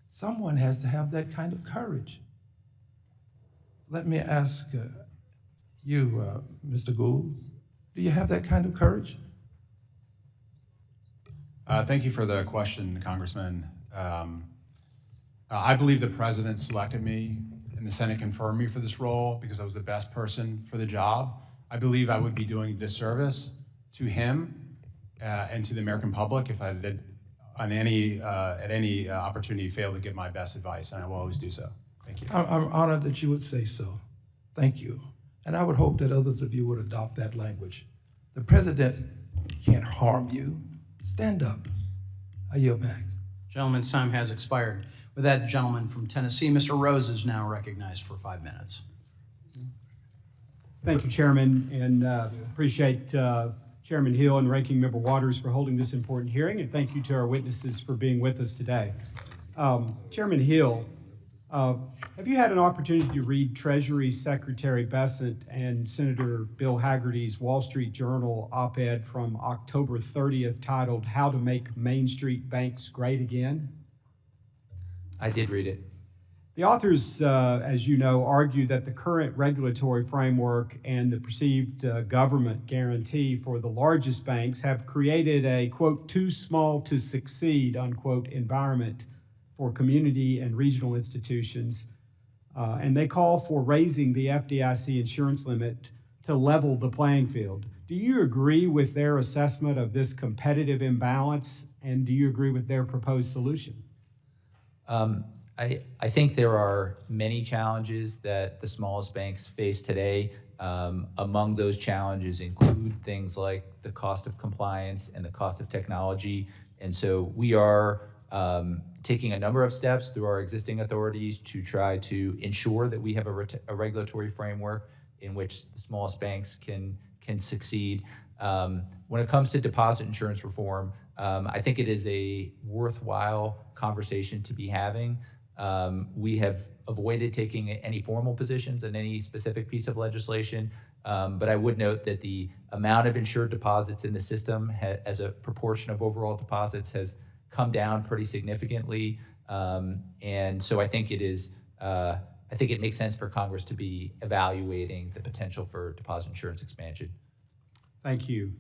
Someone has to have that kind of courage. Let me ask you, Mr. Gould, do you have that kind of courage? Thank you for the question, Congressman. I believe the president selected me and the Senate confirmed me for this role because I was the best person for the job. I believe I would be doing a disservice to him and to the American public if I did at any opportunity fail to give my best advice, and I will always do so. Thank you. I'm honored that you would say so. Thank you. And I would hope that others of you would adopt that language. The president can't harm you. Stand up. I yield back. Gentleman's time has expired. With that, gentleman from Tennessee, Mr. Rose is now recognized for 5 minutes. Thank you, Chairman, and appreciate Chairman Hill and Ranking Member Waters for holding this important hearing, and thank you to our witnesses for being with us today. Chairman Hill, have you had an opportunity to read Treasury Secretary Bessent and Senator Bill Hagerty's Wall Street Journal op-ed from October 30th titled "How to Make Main Street Banks Great Again"? I did read it. The authors, as you know, argue that the current regulatory framework and the perceived government guarantee for the largest banks have created a, quote, too small to succeed, unquote, environment for community and regional institutions. And they call for raising the FDIC insurance limit to level the playing field. Do you agree with their assessment of this competitive imbalance, and do you agree with their proposed solution? I think there are many challenges that the smallest banks face today. Among those challenges include things like the cost of compliance and the cost of technology. And so we are taking a number of steps through our existing authorities to try to ensure that we have a regulatory framework in which the smallest banks can succeed. When it comes to deposit insurance reform, I think it is a worthwhile conversation to be having. We have avoided taking any formal positions on any specific piece of legislation, but I would note that the amount of insured deposits in the system as a proportion of overall deposits has come down pretty significantly. And so I think it makes sense for Congress to be evaluating the potential for deposit insurance expansion. Thank you.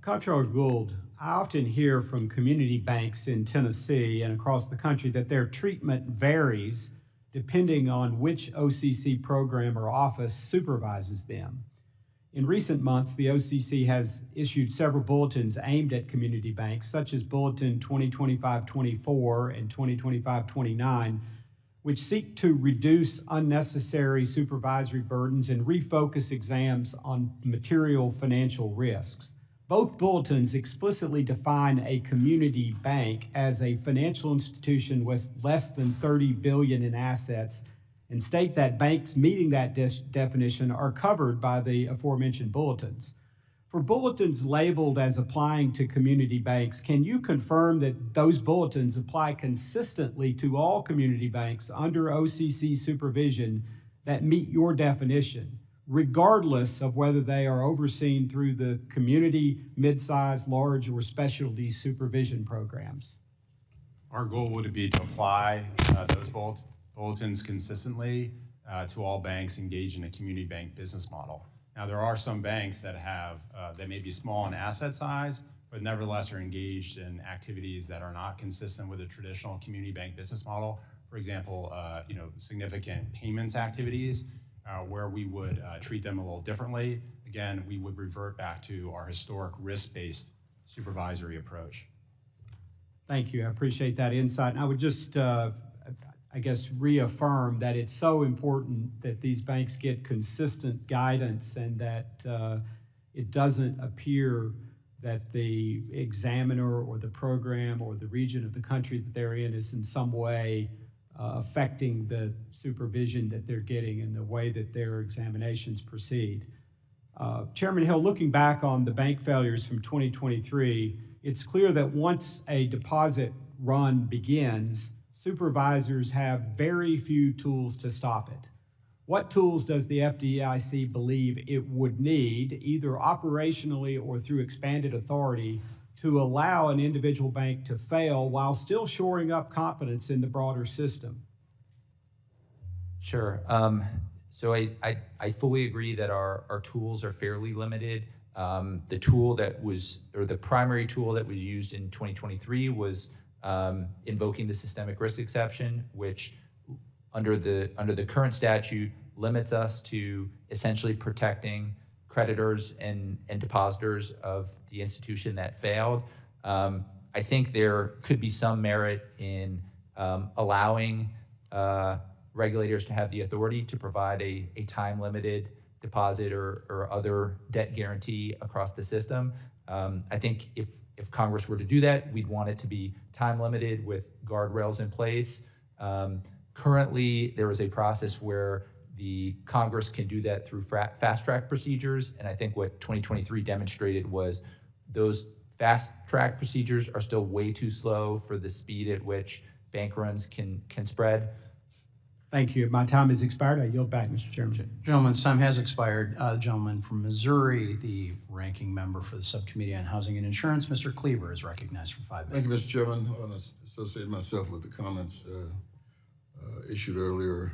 Comptroller Gould, I often hear from community banks in Tennessee and across the country that their treatment varies depending on which OCC program or office supervises them. In recent months, the OCC has issued several bulletins aimed at community banks, such as Bulletin 2025-24 and 2025-29, which seek to reduce unnecessary supervisory burdens and refocus exams on material financial risks. Both bulletins explicitly define a community bank as a financial institution with less than $30 billion in assets and state that banks meeting that definition are covered by the aforementioned bulletins. For bulletins labeled as applying to community banks, can you confirm that those bulletins apply consistently to all community banks under OCC supervision that meet your definition, regardless of whether they are overseen through the community, mid-size, large, or specialty supervision programs? Our goal would be to apply those bulletins consistently to all banks engaged in a community bank business model. Now, there are some banks that have that may be small in asset size, but nevertheless are engaged in activities that are not consistent with a traditional community bank business model. For example, significant payments activities where we would treat them a little differently. Again, we would revert back to our historic risk-based supervisory approach. Thank you. I appreciate that insight. And I would just, reaffirm that it's so important that these banks get consistent guidance and that it doesn't appear that the examiner or the program or the region of the country that they're in is in some way affecting the supervision that they're getting and the way that their examinations proceed. Chairman Hill, looking back on the bank failures from 2023, it's clear that once a deposit run begins, supervisors have very few tools to stop it. What tools does the FDIC believe it would need, either operationally or through expanded authority, to allow an individual bank to fail while still shoring up confidence in the broader system? Sure. So I fully agree that our tools are fairly limited. The tool that was, or the primary tool that was used in 2023 was invoking the systemic risk exception, which under the current statute limits us to essentially protecting creditors and depositors of the institution that failed. I think there could be some merit in allowing regulators to have the authority to provide a time-limited deposit or other debt guarantee across the system. I think if Congress were to do that, we'd want it to be time-limited with guardrails in place. Currently, there is a process where the Congress can do that through fast-track procedures, and I think what 2023 demonstrated was those fast-track procedures are still way too slow for the speed at which bank runs can spread. Thank you. My time has expired. I yield back, Mr. Chairman. Gentleman's time has expired. Gentleman from Missouri, the ranking member for the Subcommittee on Housing and Insurance, Mr. Cleaver, is recognized for 5 minutes. Thank you, Mr. Chairman. I want to associate myself with the comments issued earlier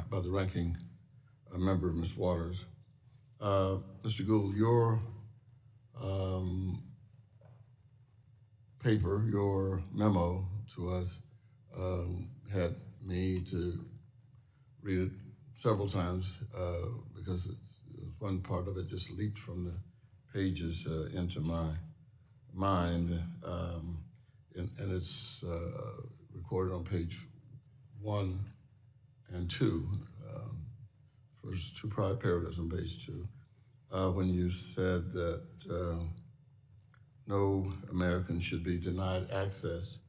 by the ranking member, Ms. Waters. Mr. Gould, your paper, your memo to us had me to read it several times because one part of it just leaped from the pages into my mind, and it's recorded on page 1 and 2, first two prior paragraphs on page 2, when you said that no American should be denied access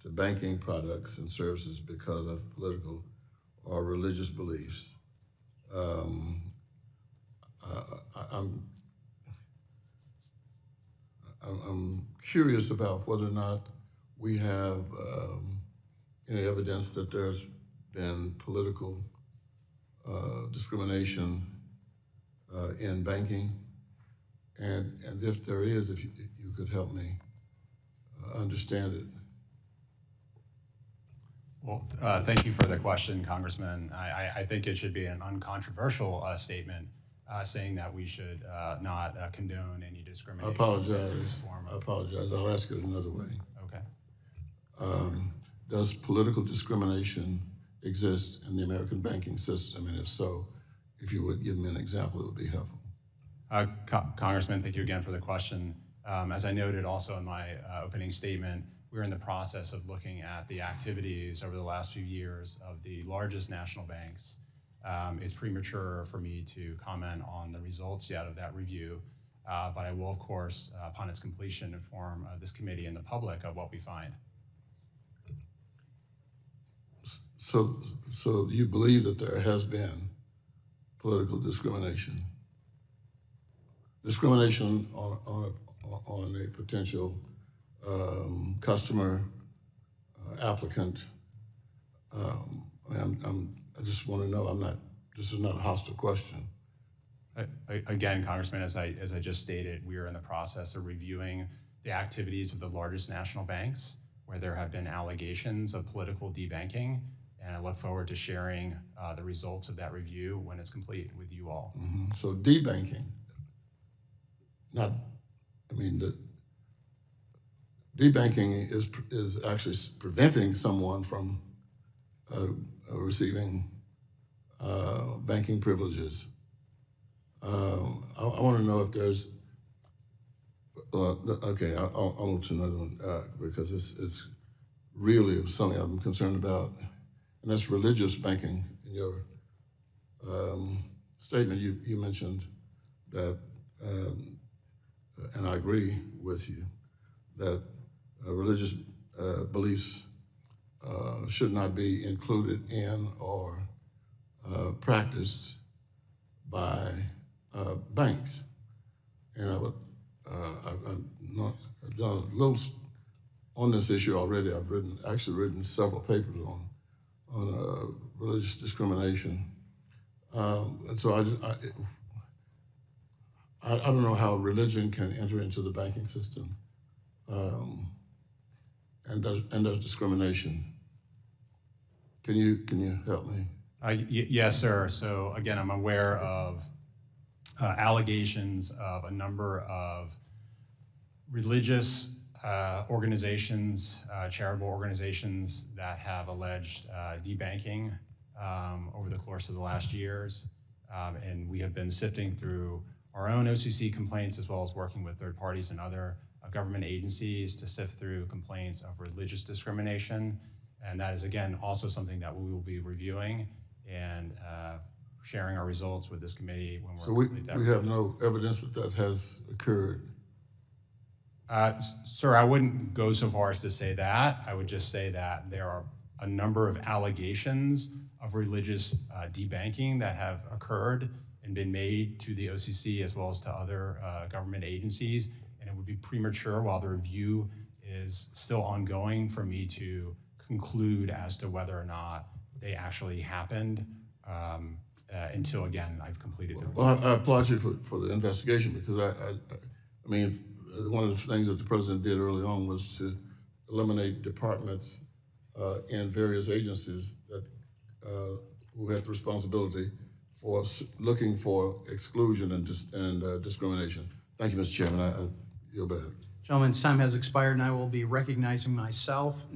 to banking products and services because of political or religious beliefs. I'm curious about whether or not we have any evidence that there's been political discrimination in banking, and if there is, if you could help me understand it. Well, thank you for the question, Congressman. I think it should be an uncontroversial statement saying that we should not condone any discrimination. I apologize. I'll ask it another way. Okay. Does political discrimination exist in the American banking system? And if so, if you would give me an example, it would be helpful. Congressman, thank you again for the question. As I noted also in my opening statement, we're in the process of looking at the activities over the last few years of the largest national banks. It's premature for me to comment on the results yet of that review, but I will, of course, upon its completion, inform this committee and the public of what we find. So you believe that there has been political discrimination? Discrimination on a potential customer, applicant. I just want to know. This is not a hostile question. Again, Congressman, as I just stated, we are in the process of reviewing the activities of the largest national banks where there have been allegations of political debanking, and I look forward to sharing the results of that review when it's complete with you all. Mm-hmm. So debanking, the debanking is actually preventing someone from receiving banking privileges. I want to know if there's, okay, I'll move to another one because it's really something I'm concerned about, and that's religious banking. In your statement, you mentioned that, and I agree with you, that religious beliefs should not be included in or practiced by banks. And I've done a little on this issue already. I've actually written several papers on religious discrimination. And so I don't know how religion can enter into the banking system. and there's discrimination. Can you help me? Yes, sir. So again, I'm aware of allegations of a number of religious organizations, charitable organizations that have alleged debanking over the course of the last years. And we have been sifting through our own OCC complaints as well as working with third parties and other government agencies to sift through complaints of religious discrimination. And that is, again, also something that we will be reviewing and sharing our results with this committee when we're complete that. So we have no evidence that has occurred? Sir, I wouldn't go so far as to say that. I would just say that there are a number of allegations of religious debanking that have occurred and been made to the OCC as well as to other government agencies. And it would be premature while the review is still ongoing for me to conclude as to whether or not they actually happened until, again, I've completed the review. Well, I applaud you for the investigation, because I mean, one of the things that the president did early on was to eliminate departments in various agencies that who had the responsibility for looking for exclusion and discrimination. Thank you, Mr. Chairman. I yield back. Gentleman's time has expired, and I will be recognizing myself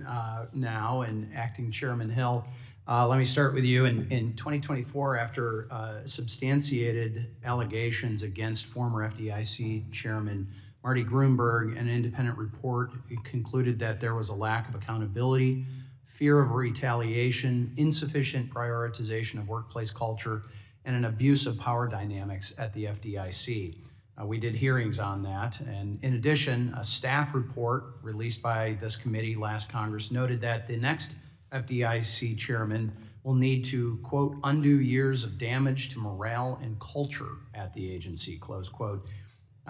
now and Acting Chairman Hill. Let me start with you. In 2024, after substantiated allegations against former FDIC Chairman Marty Gruenberg, an independent report concluded that there was a lack of accountability, fear of retaliation, insufficient prioritization of workplace culture, and an abuse of power dynamics at the FDIC. We did hearings on that, and in addition, a staff report released by this committee last Congress noted that the next FDIC chairman will need to, quote, undo years of damage to morale and culture at the agency, close quote.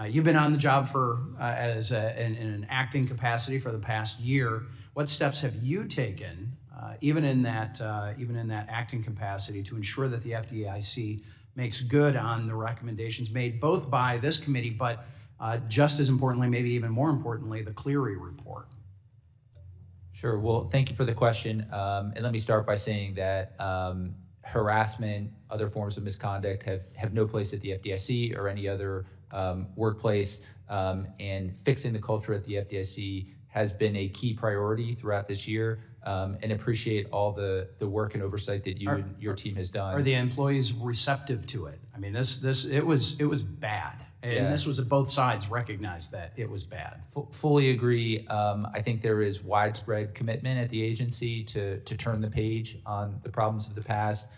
You've been on the job for in an acting capacity for the past year. What steps have you taken, even in that acting capacity, to ensure that the FDIC makes good on the recommendations made both by this committee, but just as importantly, maybe even more importantly, the Cleary report? Sure. Well, thank you for the question. And let me start by saying that harassment, other forms of misconduct have no place at the FDIC or any other workplace, and fixing the culture at the FDIC has been a key priority throughout this year, and appreciate all the work and oversight that you and your team has done. Are the employees receptive to it? I mean, it was bad, and this was both sides recognized that it was bad. Fully agree. I think there is widespread commitment at the agency to turn the page on the problems of the past.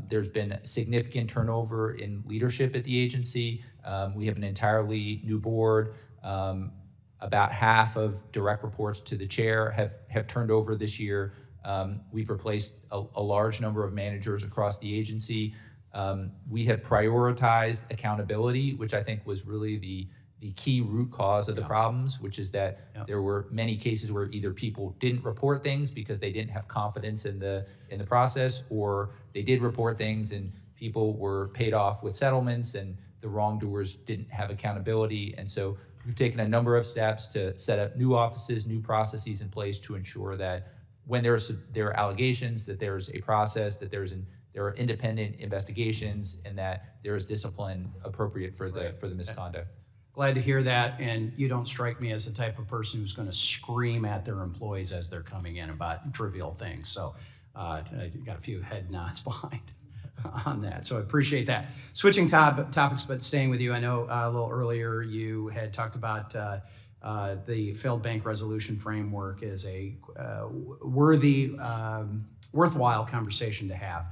There's been significant turnover in leadership at the agency. We have an entirely new board. About half of direct reports to the chair have turned over this year. We've replaced a large number of managers across the agency. We have prioritized accountability, which I think was really the key root cause of the problems, which is that there were many cases where either people didn't report things because they didn't have confidence in the process, or they did report things and people were paid off with settlements and the wrongdoers didn't have accountability. And so we've taken a number of steps to set up new offices, new processes in place to ensure that when there are allegations, that there's a process, that there are independent investigations, and that there is discipline appropriate for the misconduct. Glad to hear that, and you don't strike me as the type of person who's going to scream at their employees as they're coming in about trivial things. So I got a few head nods behind on that, so I appreciate that. Switching topics, but staying with you, I know a little earlier you had talked about the failed bank resolution framework as a worthwhile conversation to have.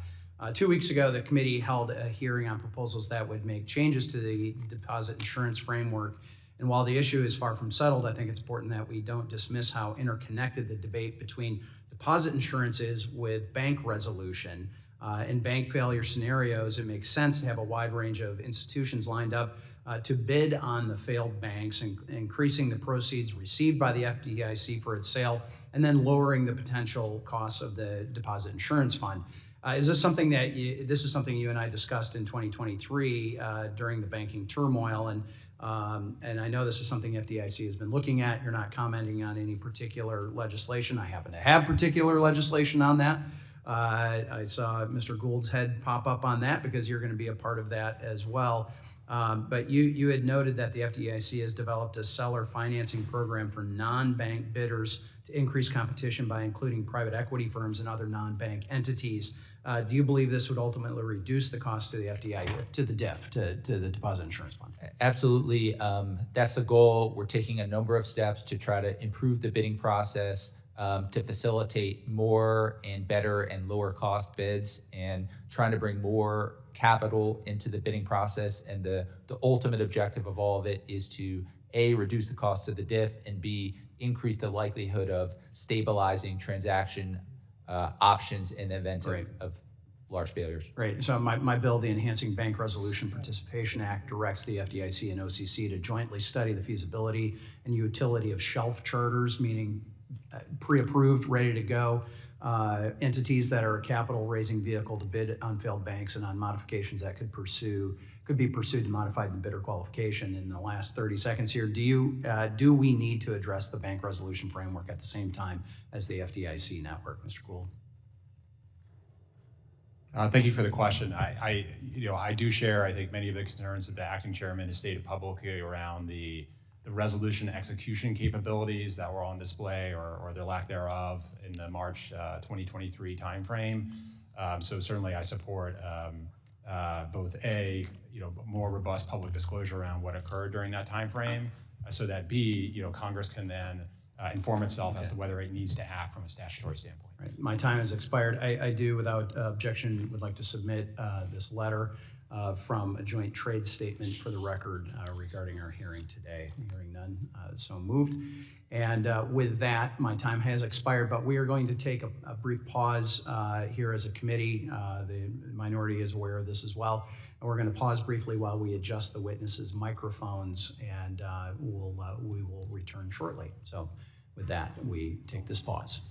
2 weeks ago, the committee held a hearing on proposals that would make changes to the deposit insurance framework. And while the issue is far from settled, I think it's important that we don't dismiss how interconnected the debate between deposit insurance is with bank resolution. In bank failure scenarios, it makes sense to have a wide range of institutions lined up to bid on the failed banks, and increasing the proceeds received by the FDIC for its sale, and then lowering the potential costs of the deposit insurance fund. Is this something that this is something you and I discussed in 2023 during the banking turmoil, and I know this is something FDIC has been looking at. You're not commenting on any particular legislation. I happen to have particular legislation on that. I saw Mr. Gould's head pop up on that because you're going to be a part of that as well. But you had noted that the FDIC has developed a seller financing program for non-bank bidders to increase competition by including private equity firms and other non-bank entities. Do you believe this would ultimately reduce the cost to the FDIC, to the DIF, to the Deposit Insurance Fund? Absolutely. That's the goal. We're taking a number of steps to try to improve the bidding process, to facilitate more and better and lower cost bids, and trying to bring more capital into the bidding process. And the ultimate objective of all of it is to A, reduce the cost of the diff, and B, increase the likelihood of stabilizing transaction options in the event of large failures. Right. So my bill, the Enhancing Bank Resolution Participation Act, directs the FDIC and OCC to jointly study the feasibility and utility of shelf charters, meaning pre-approved, ready to go entities that are a capital raising vehicle to bid on failed banks and on modifications that could be pursued to modify the bidder qualification. In the last 30 seconds here, do we need to address the bank resolution framework at the same time as the FDIC network, Mr. Gould? Thank you for the question. I do share, I think, many of the concerns that the acting chairman has stated publicly around the resolution execution capabilities that were on display or their lack thereof in the March 2023 timeframe. So certainly I support both A, more robust public disclosure around what occurred during that timeframe, so that B, Congress can then inform itself as to whether it needs to act from a statutory standpoint. Right. My time has expired. I do, without objection, would like to submit this letter from a joint trade statement for the record regarding our hearing today. Hearing none, so moved. And with that, my time has expired, but we are going to take a brief pause here as a committee. The minority is aware of this as well. And we're going to pause briefly while we adjust the witnesses' microphones, and we will return shortly. So with that, we take this pause.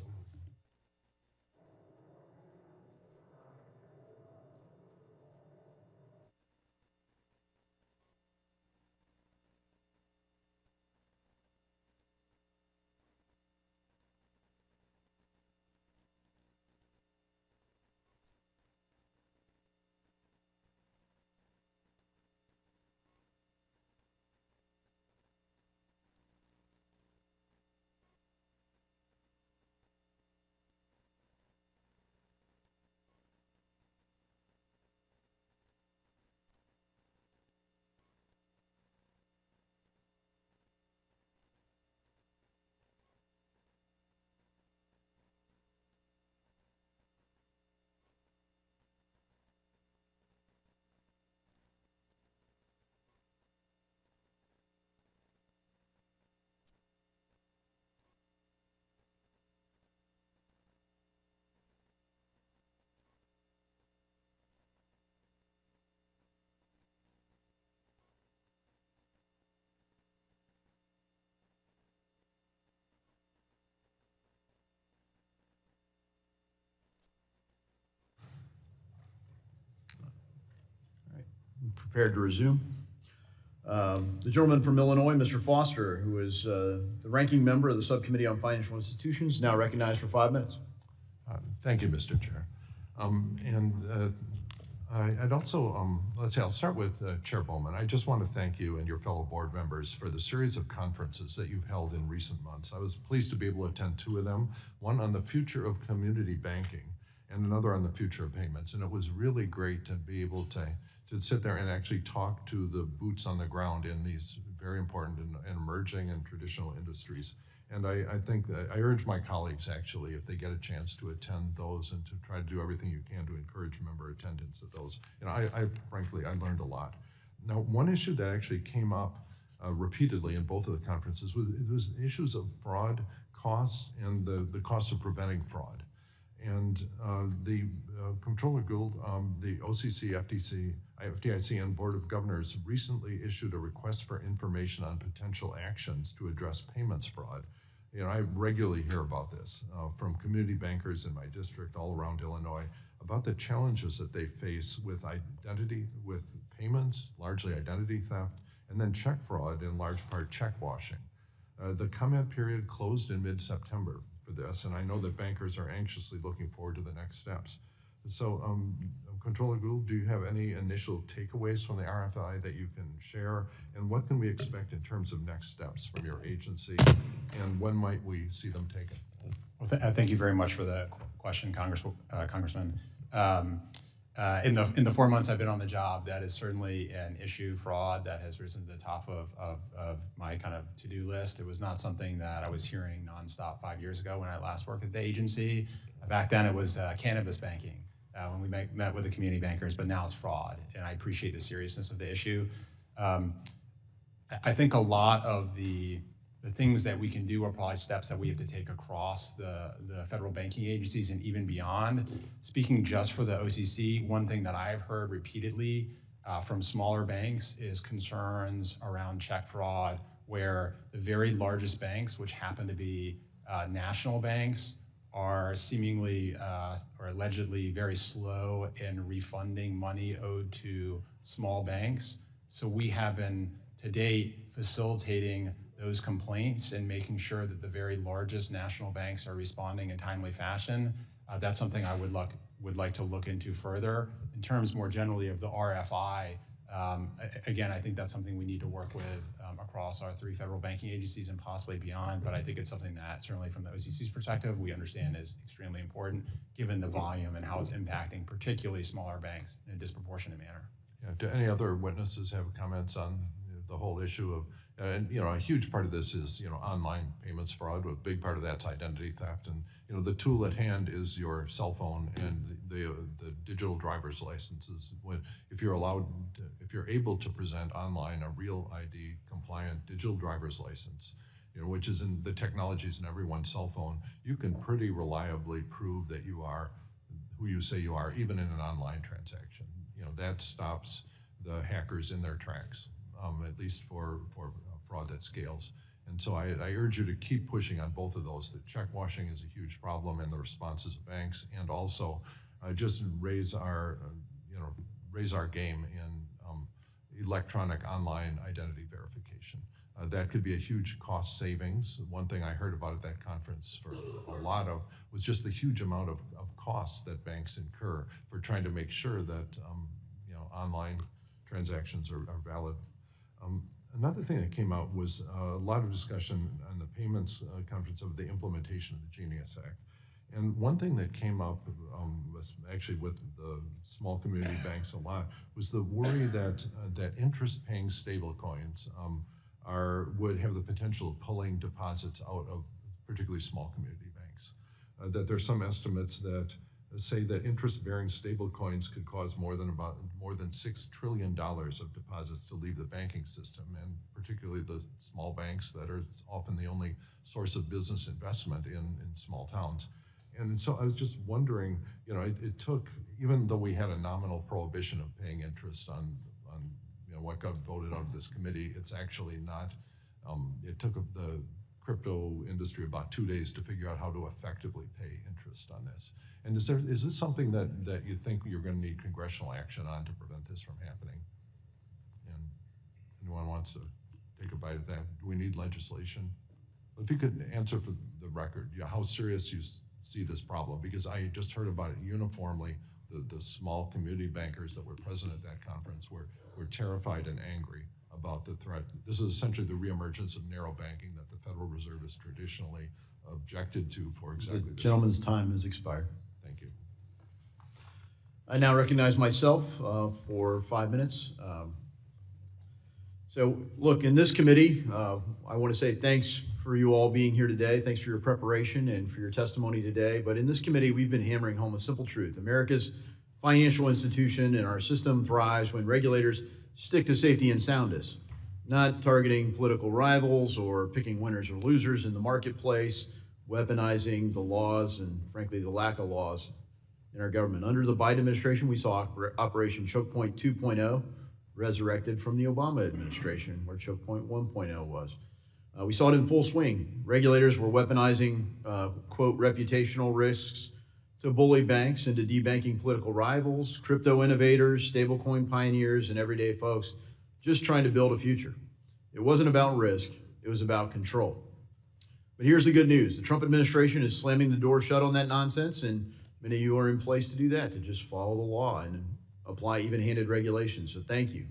Prepared to resume. The gentleman from Illinois, Mr. Foster, who is the ranking member of the Subcommittee on Financial Institutions, now recognized for 5 minutes. Thank you, Mr. Chair. I'd also, I'll start with Chair Bowman. I just want to thank you and your fellow board members for the series of conferences that you've held in recent months. I was pleased to be able to attend 2 of them, one on the future of community banking and another on the future of payments. And it was really great to be able to sit there and actually talk to the boots on the ground in these very important and emerging and traditional industries. And I think that I urge my colleagues, actually, if they get a chance, to attend those and to try to do everything you can to encourage member attendance at those. Frankly, I learned a lot. Now, one issue that actually came up repeatedly in both of the conferences was issues of fraud costs and the costs of preventing fraud. And the Comptroller Gould, the OCC, FDIC, and Board of Governors recently issued a request for information on potential actions to address payments fraud. I regularly hear about this from community bankers in my district all around Illinois about the challenges that they face with identity, with payments, largely identity theft, and then check fraud, in large part check washing. The comment period closed in mid-September for this, and I know that bankers are anxiously looking forward to the next steps. So, Comptroller Gould, do you have any initial takeaways from the RFI that you can share? And what can we expect in terms of next steps from your agency? And when might we see them taken? Well, thank you very much for that question, Congressman. In the 4 months I've been on the job, that is certainly an issue, fraud, that has risen to the top of my kind of to-do list. It was not something that I was hearing nonstop 5 years ago when I last worked at the agency. Back then it was cannabis banking when we met with the community bankers, but now it's fraud, and I appreciate the seriousness of the issue. I think a lot of the things that we can do are probably steps that we have to take across the federal banking agencies and even beyond. Speaking just for the OCC, one thing that I've heard repeatedly from smaller banks is concerns around check fraud, where the very largest banks, which happen to be national banks, are seemingly or allegedly very slow in refunding money owed to small banks. So we have been, to date, facilitating those complaints and making sure that the very largest national banks are responding in timely fashion. That's something I would like to look into further. In terms more generally of the RFI, again, I think that's something we need to work with across our 3 federal banking agencies and possibly beyond, but I think it's something that certainly from the OCC's perspective, we understand is extremely important given the volume and how it's impacting particularly smaller banks in a disproportionate manner. Yeah, do any other witnesses have comments on the whole issue of, and a huge part of this is online payments fraud. A big part of that's identity theft, and the tool at hand is your cell phone and the digital driver's licenses. If you're able to present online a real ID compliant digital driver's license, which is in the technologies in everyone's cell phone, you can pretty reliably prove that you are who you say you are, even in an online transaction. That stops the hackers in their tracks, at least for fraud that scales. And so I urge you to keep pushing on both of those. The check washing is a huge problem in the responses of banks, and also just raise our game in electronic online identity verification. That could be a huge cost savings. One thing I heard about at that conference for a lot of was just the huge amount of costs that banks incur for trying to make sure that online transactions are valid. Another thing that came out was a lot of discussion on the payments conference of the implementation of the Genius Act. And one thing that came up was actually with the small community banks a lot was the worry that interest-paying stablecoins would have the potential of pulling deposits out of particularly small community banks. That there's some estimates that say that interest-bearing stablecoins could cause more than $6 trillion of deposits to leave the banking system, and particularly the small banks that are often the only source of business investment in small towns. And so I was just wondering, it took, even though we had a nominal prohibition of paying interest on what got voted out of this committee, it's actually not. It took the crypto industry about 2 days to figure out how to effectively pay interest on this. And is this something that you think you're going to need congressional action on to prevent this from happening? And anyone wants to take a bite at that? Do we need legislation? If you could answer for the record, how serious you see this problem, because I just heard about it uniformly. The small community bankers that were present at that conference were terrified and angry about the threat. This is essentially the reemergence of narrow banking that the Federal Reserve has traditionally objected to for exactly this. The gentleman's time has expired. Thank you. I now recognize myself for 5 minutes. So look, in this committee, I want to say thanks for you all being here today. Thanks for your preparation and for your testimony today. But in this committee, we've been hammering home a simple truth. America's financial institution and our system thrives when regulators stick to safety and soundness, not targeting political rivals or picking winners or losers in the marketplace, weaponizing the laws and, frankly, the lack of laws in our government. Under the Biden administration, we saw Operation Choke Point 2.0 resurrected from the Obama administration, where Choke Point 1.0 was. We saw it in full swing. Regulators were weaponizing, quote, reputational risks to bully banks into debanking political rivals, crypto innovators, stablecoin pioneers, and everyday folks just trying to build a future. It wasn't about risk, it was about control. But here's the good news. The Trump administration is slamming the door shut on that nonsense, and many of you are in place to do that, to just follow the law and apply even-handed regulations. So thank you.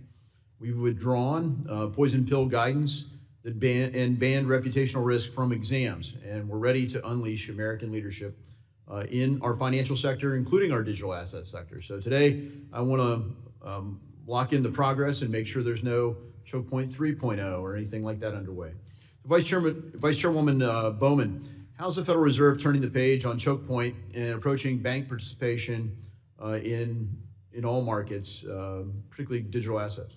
We've withdrawn poison pill guidance that banned reputational risk from exams, and we're ready to unleash American leadership in our financial sector, including our digital asset sector. So today, I want to lock in the progress and make sure there's no choke point 3.0 or anything like that underway. Vice Chairwoman Bowman, how's the Federal Reserve turning the page on choke point and approaching bank participation in all markets, particularly digital assets?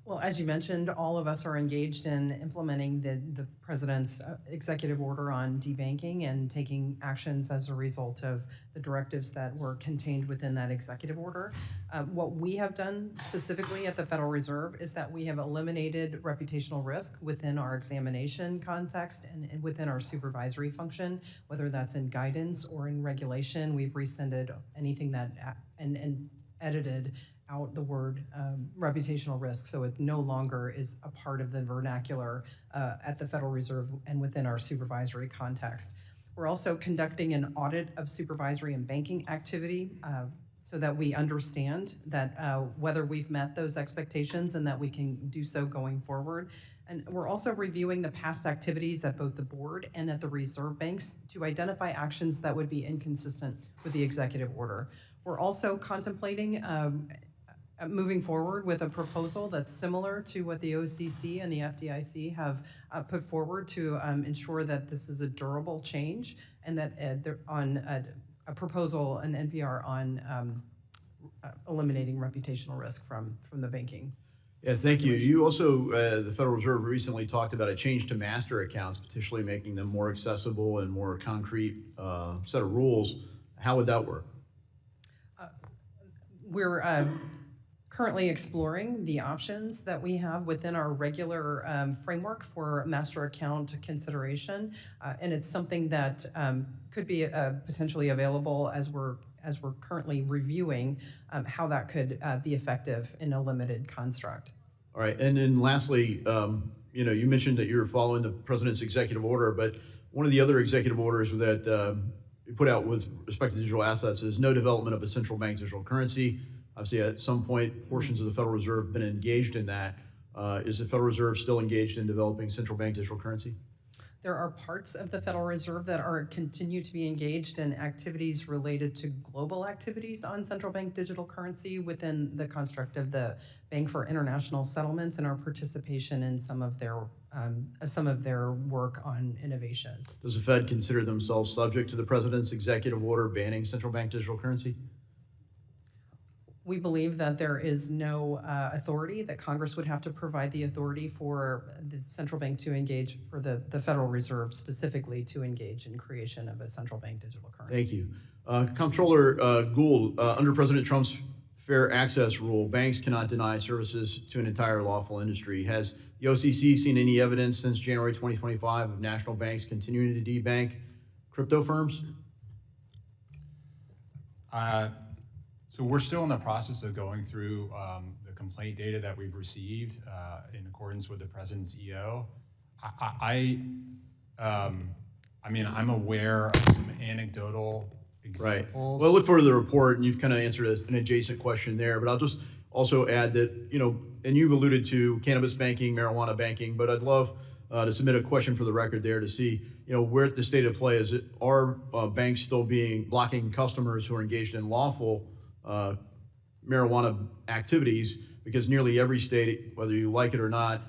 Well, as you mentioned, all of us are engaged in implementing the president's executive order on debanking and taking actions as a result of the directives that were contained within that executive order. What we have done specifically at the Federal Reserve is that we have eliminated reputational risk within our examination context and within our supervisory function, whether that's in guidance or in regulation. We've rescinded anything that and edited out the word reputational risk, so it no longer is a part of the vernacular at the Federal Reserve and within our supervisory context. We're also conducting an audit of supervisory and banking activity so that we understand that whether we've met those expectations and that we can do so going forward. And we're also reviewing the past activities at both the board and at the reserve banks to identify actions that would be inconsistent with the executive order. We're also contemplating moving forward with a proposal that's similar to what the OCC and the FDIC have put forward to ensure that this is a durable change, and that they're on a proposal, an NPR on eliminating reputational risk from the banking. Yeah, thank you. You also, the Federal Reserve recently talked about a change to master accounts, potentially making them more accessible and more concrete set of rules. How would that work? We're currently exploring the options that we have within our regular framework for master account consideration, and it's something that could be potentially available as we're currently reviewing how that could be effective in a limited construct. All right, and then lastly, you mentioned that you're following the president's executive order, but one of the other executive orders that you put out with respect to digital assets is no development of a central bank digital currency. Obviously, at some point, portions of the Federal Reserve have been engaged in that. Is the Federal Reserve still engaged in developing central bank digital currency? There are parts of the Federal Reserve that continue to be engaged in activities related to global activities on central bank digital currency within the construct of the Bank for International Settlements and our participation in some of their work on innovation. Does the Fed consider themselves subject to the president's executive order banning central bank digital currency? We believe that there is no authority, that Congress would have to provide the authority for the central bank to engage, for the Federal Reserve specifically to engage in creation of a central bank digital currency. Thank you. Comptroller Gould, under President Trump's Fair Access Rule, banks cannot deny services to an entire lawful industry. Has the OCC seen any evidence since January 2025 of national banks continuing to debank crypto firms? So we're still in the process of going through the complaint data that we've received in accordance with the president's EO. I mean, I'm aware of some anecdotal examples. Right. Well, I look forward to the report, and you've kind of answered an adjacent question there, but I'll just also add that, and you've alluded to cannabis banking, marijuana banking, but I'd love to submit a question for the record there to see, where the state of play is. Are banks still blocking customers who are engaged in lawful marijuana activities, because nearly every state, whether you like it or not,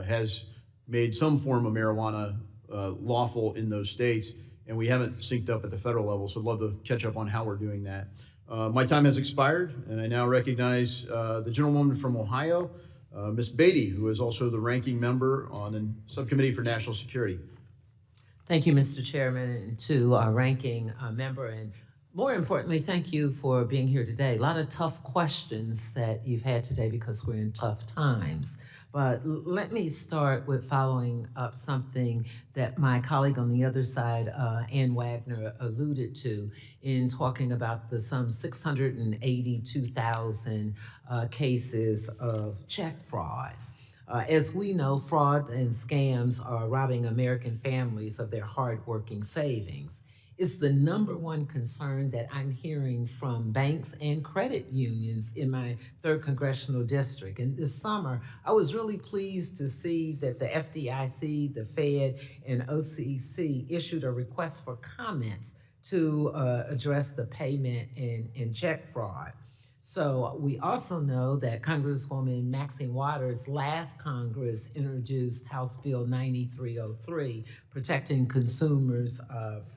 has made some form of marijuana lawful in those states, and we haven't synced up at the federal level, so I'd love to catch up on how we're doing that. My time has expired, and I now recognize the gentlewoman from Ohio, Ms. Beatty, who is also the ranking member on the Subcommittee for National Security. Thank you, Mr. Chairman, and to our ranking member. And More importantly, thank you for being here today. A lot of tough questions that you've had today because we're in tough times. But let me start with following up something that my colleague on the other side, Ann Wagner, alluded to in talking about the some 682,000 cases of check fraud. As we know, fraud and scams are robbing American families of their hardworking savings. It's the number one concern that I'm hearing from banks and credit unions in my 3rd Congressional District. And this summer, I was really pleased to see that the FDIC, the Fed, and OCC issued a request for comments to address the payment and check fraud. So we also know that Congresswoman Maxine Waters' last Congress introduced House Bill 9303, Protecting Consumers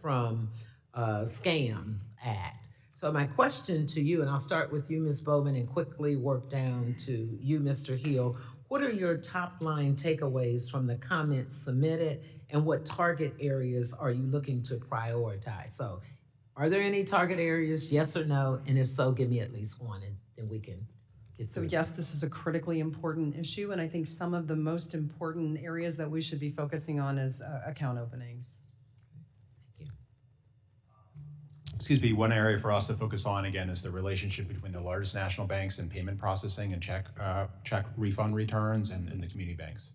from Scam Act. So my question to you, and I'll start with you, Ms. Bowman, and quickly work down to you, Mr. Hill. What are your top line takeaways from the comments submitted, and what target areas are you looking to prioritize? So are there any target areas, yes or no? And if so, give me at least one, and then we can get So through it. yes, this is a critically important issue, and I think some of the most important areas that we should be focusing on is account openings. Excuse me, one area for us to focus on, again, is the relationship between the largest national banks and payment processing and check refund returns and the community banks.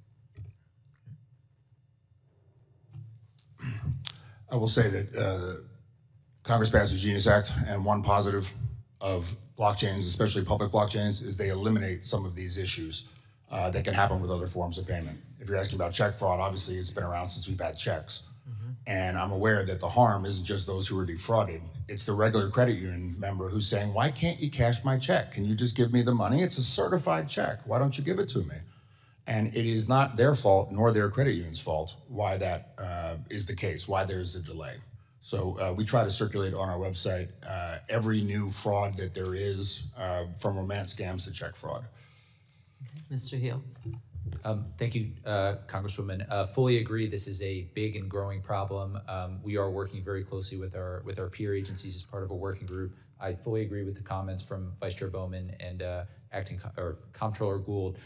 I will say that Congress passed the Genius Act, and one positive of blockchains, especially public blockchains, is they eliminate some of these issues that can happen with other forms of payment. If you're asking about check fraud, obviously it's been around since we've had checks. And I'm aware that the harm isn't just those who are defrauded. It's the regular credit union member who's saying, why can't you cash my check? Can you just give me the money? It's a certified check. Why don't you give it to me? And it is not their fault nor their credit union's fault why that is the case, why there's a delay. So we try to circulate on our website every new fraud that there is, from romance scams to check fraud. Mr. Hill. Thank you, Congresswoman. Fully agree. This is a big and growing problem. We are working very closely with our peer agencies as part of a working group. I fully agree with the comments from Vice Chair Bowman and Comptroller Gould.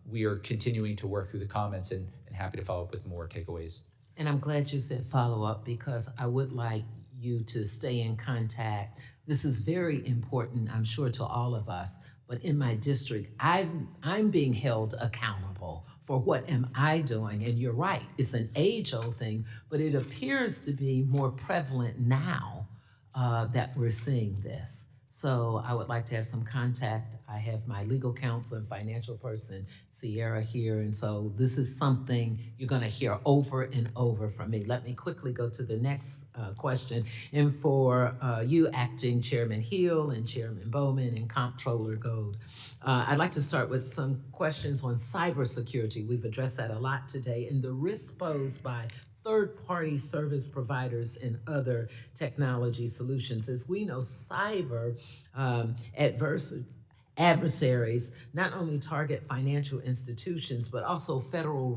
We are continuing to work through the comments and happy to follow up with more takeaways. And I'm glad you said follow up, because I would like you to stay in contact. This is very important, I'm sure, to all of us. But in my district, I'm being held accountable for what am I doing. And you're right, it's an age-old thing, but it appears to be more prevalent now that we're seeing this. So I would like to have some contact. I have my legal counsel and financial person, Sierra, here. And so this is something you're gonna hear over and over from me. Let me quickly go to the next question. And for you, Acting Chairman Hill and Chairman Bowman and Comptroller Gould, I'd like to start with some questions on cybersecurity. We've addressed that a lot today, and the risk posed by third-party service providers and other technology solutions. As we know, cyber adversaries not only target financial institutions, but also federal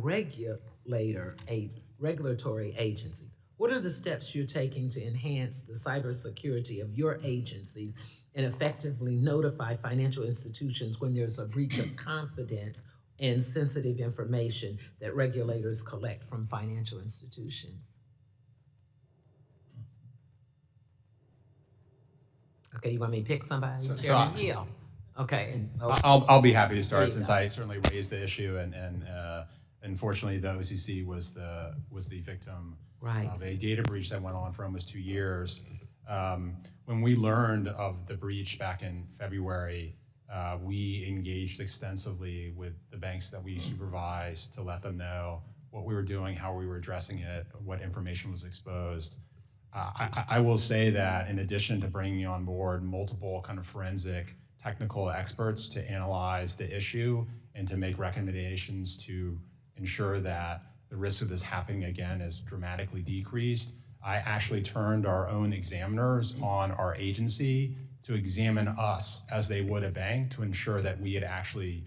regulatory agencies. What are the steps you're taking to enhance the cybersecurity of your agencies and effectively notify financial institutions when there's a breach of confidence and sensitive information that regulators collect from financial institutions? Okay, you want me to pick somebody? Chairman Hill. Okay. And, I'll be happy to start, since I certainly raised the issue, and unfortunately the OCC was the victim of a data breach that went on for almost 2 years. When we learned of the breach back in February, we engaged extensively with the banks that we supervise to let them know what we were doing, how we were addressing it, what information was exposed. I will say that in addition to bringing on board multiple kind of forensic technical experts to analyze the issue and to make recommendations to ensure that the risk of this happening again is dramatically decreased, I actually turned our own examiners on our agency to examine us as they would a bank to ensure that we had actually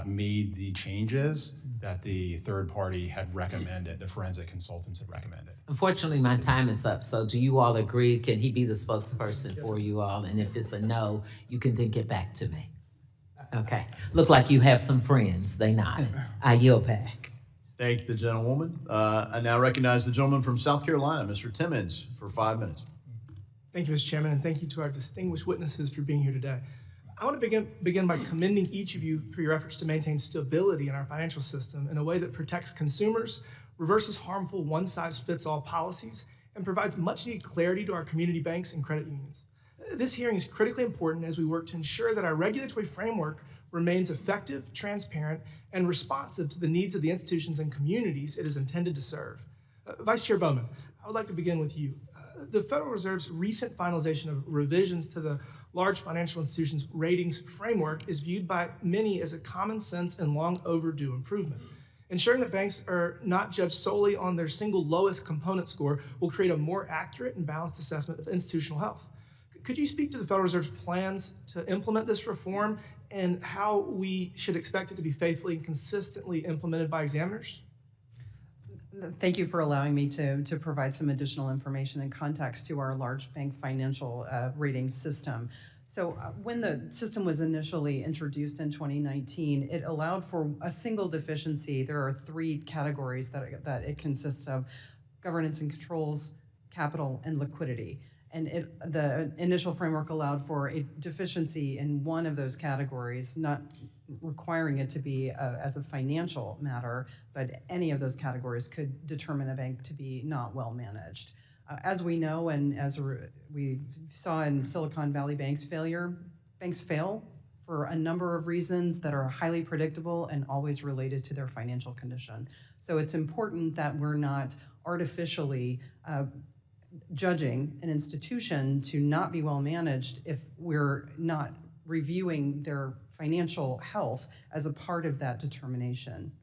made the changes that the third party had recommended, the forensic consultants had recommended. Unfortunately, my time is up. So do you all agree? Can he be the spokesperson for you all? And if it's a no, you can then get back to me. Okay. Look like you have some friends. They nodded. I yield back. Thank the gentlewoman. I now recognize the gentleman from South Carolina, Mr. Timmons, for 5 minutes. Thank you, Mr. Chairman, and thank you to our distinguished witnesses for being here today. I want to begin by commending each of you for your efforts to maintain stability in our financial system in a way that protects consumers, reverses harmful one-size-fits-all policies, and provides much-needed clarity to our community banks and credit unions. This hearing is critically important as we work to ensure that our regulatory framework remains effective, transparent, and responsive to the needs of the institutions and communities it is intended to serve. Vice Chair Bowman, I would like to begin with you. The Federal Reserve's recent finalization of revisions to the large financial institutions ratings framework is viewed by many as a common sense and long overdue improvement. Ensuring that banks are not judged solely on their single lowest component score will create a more accurate and balanced assessment of institutional health. Could you speak to the Federal Reserve's plans to implement this reform and how we should expect it to be faithfully and consistently implemented by examiners? Thank you for allowing me to provide some additional information and context to our large bank financial rating system. So when the system was initially introduced in 2019, it allowed for a single deficiency. There are 3 categories that it consists of: governance and controls, capital, and liquidity. And the initial framework allowed for a deficiency in one of those categories, not requiring it to be as a financial matter, but any of those categories could determine a bank to be not well managed. As we know, and as we saw in Silicon Valley Bank's failure, banks fail for a number of reasons that are highly predictable and always related to their financial condition. So it's important that we're not artificially judging an institution to not be well managed if we're not reviewing their financial health as a part of that determination.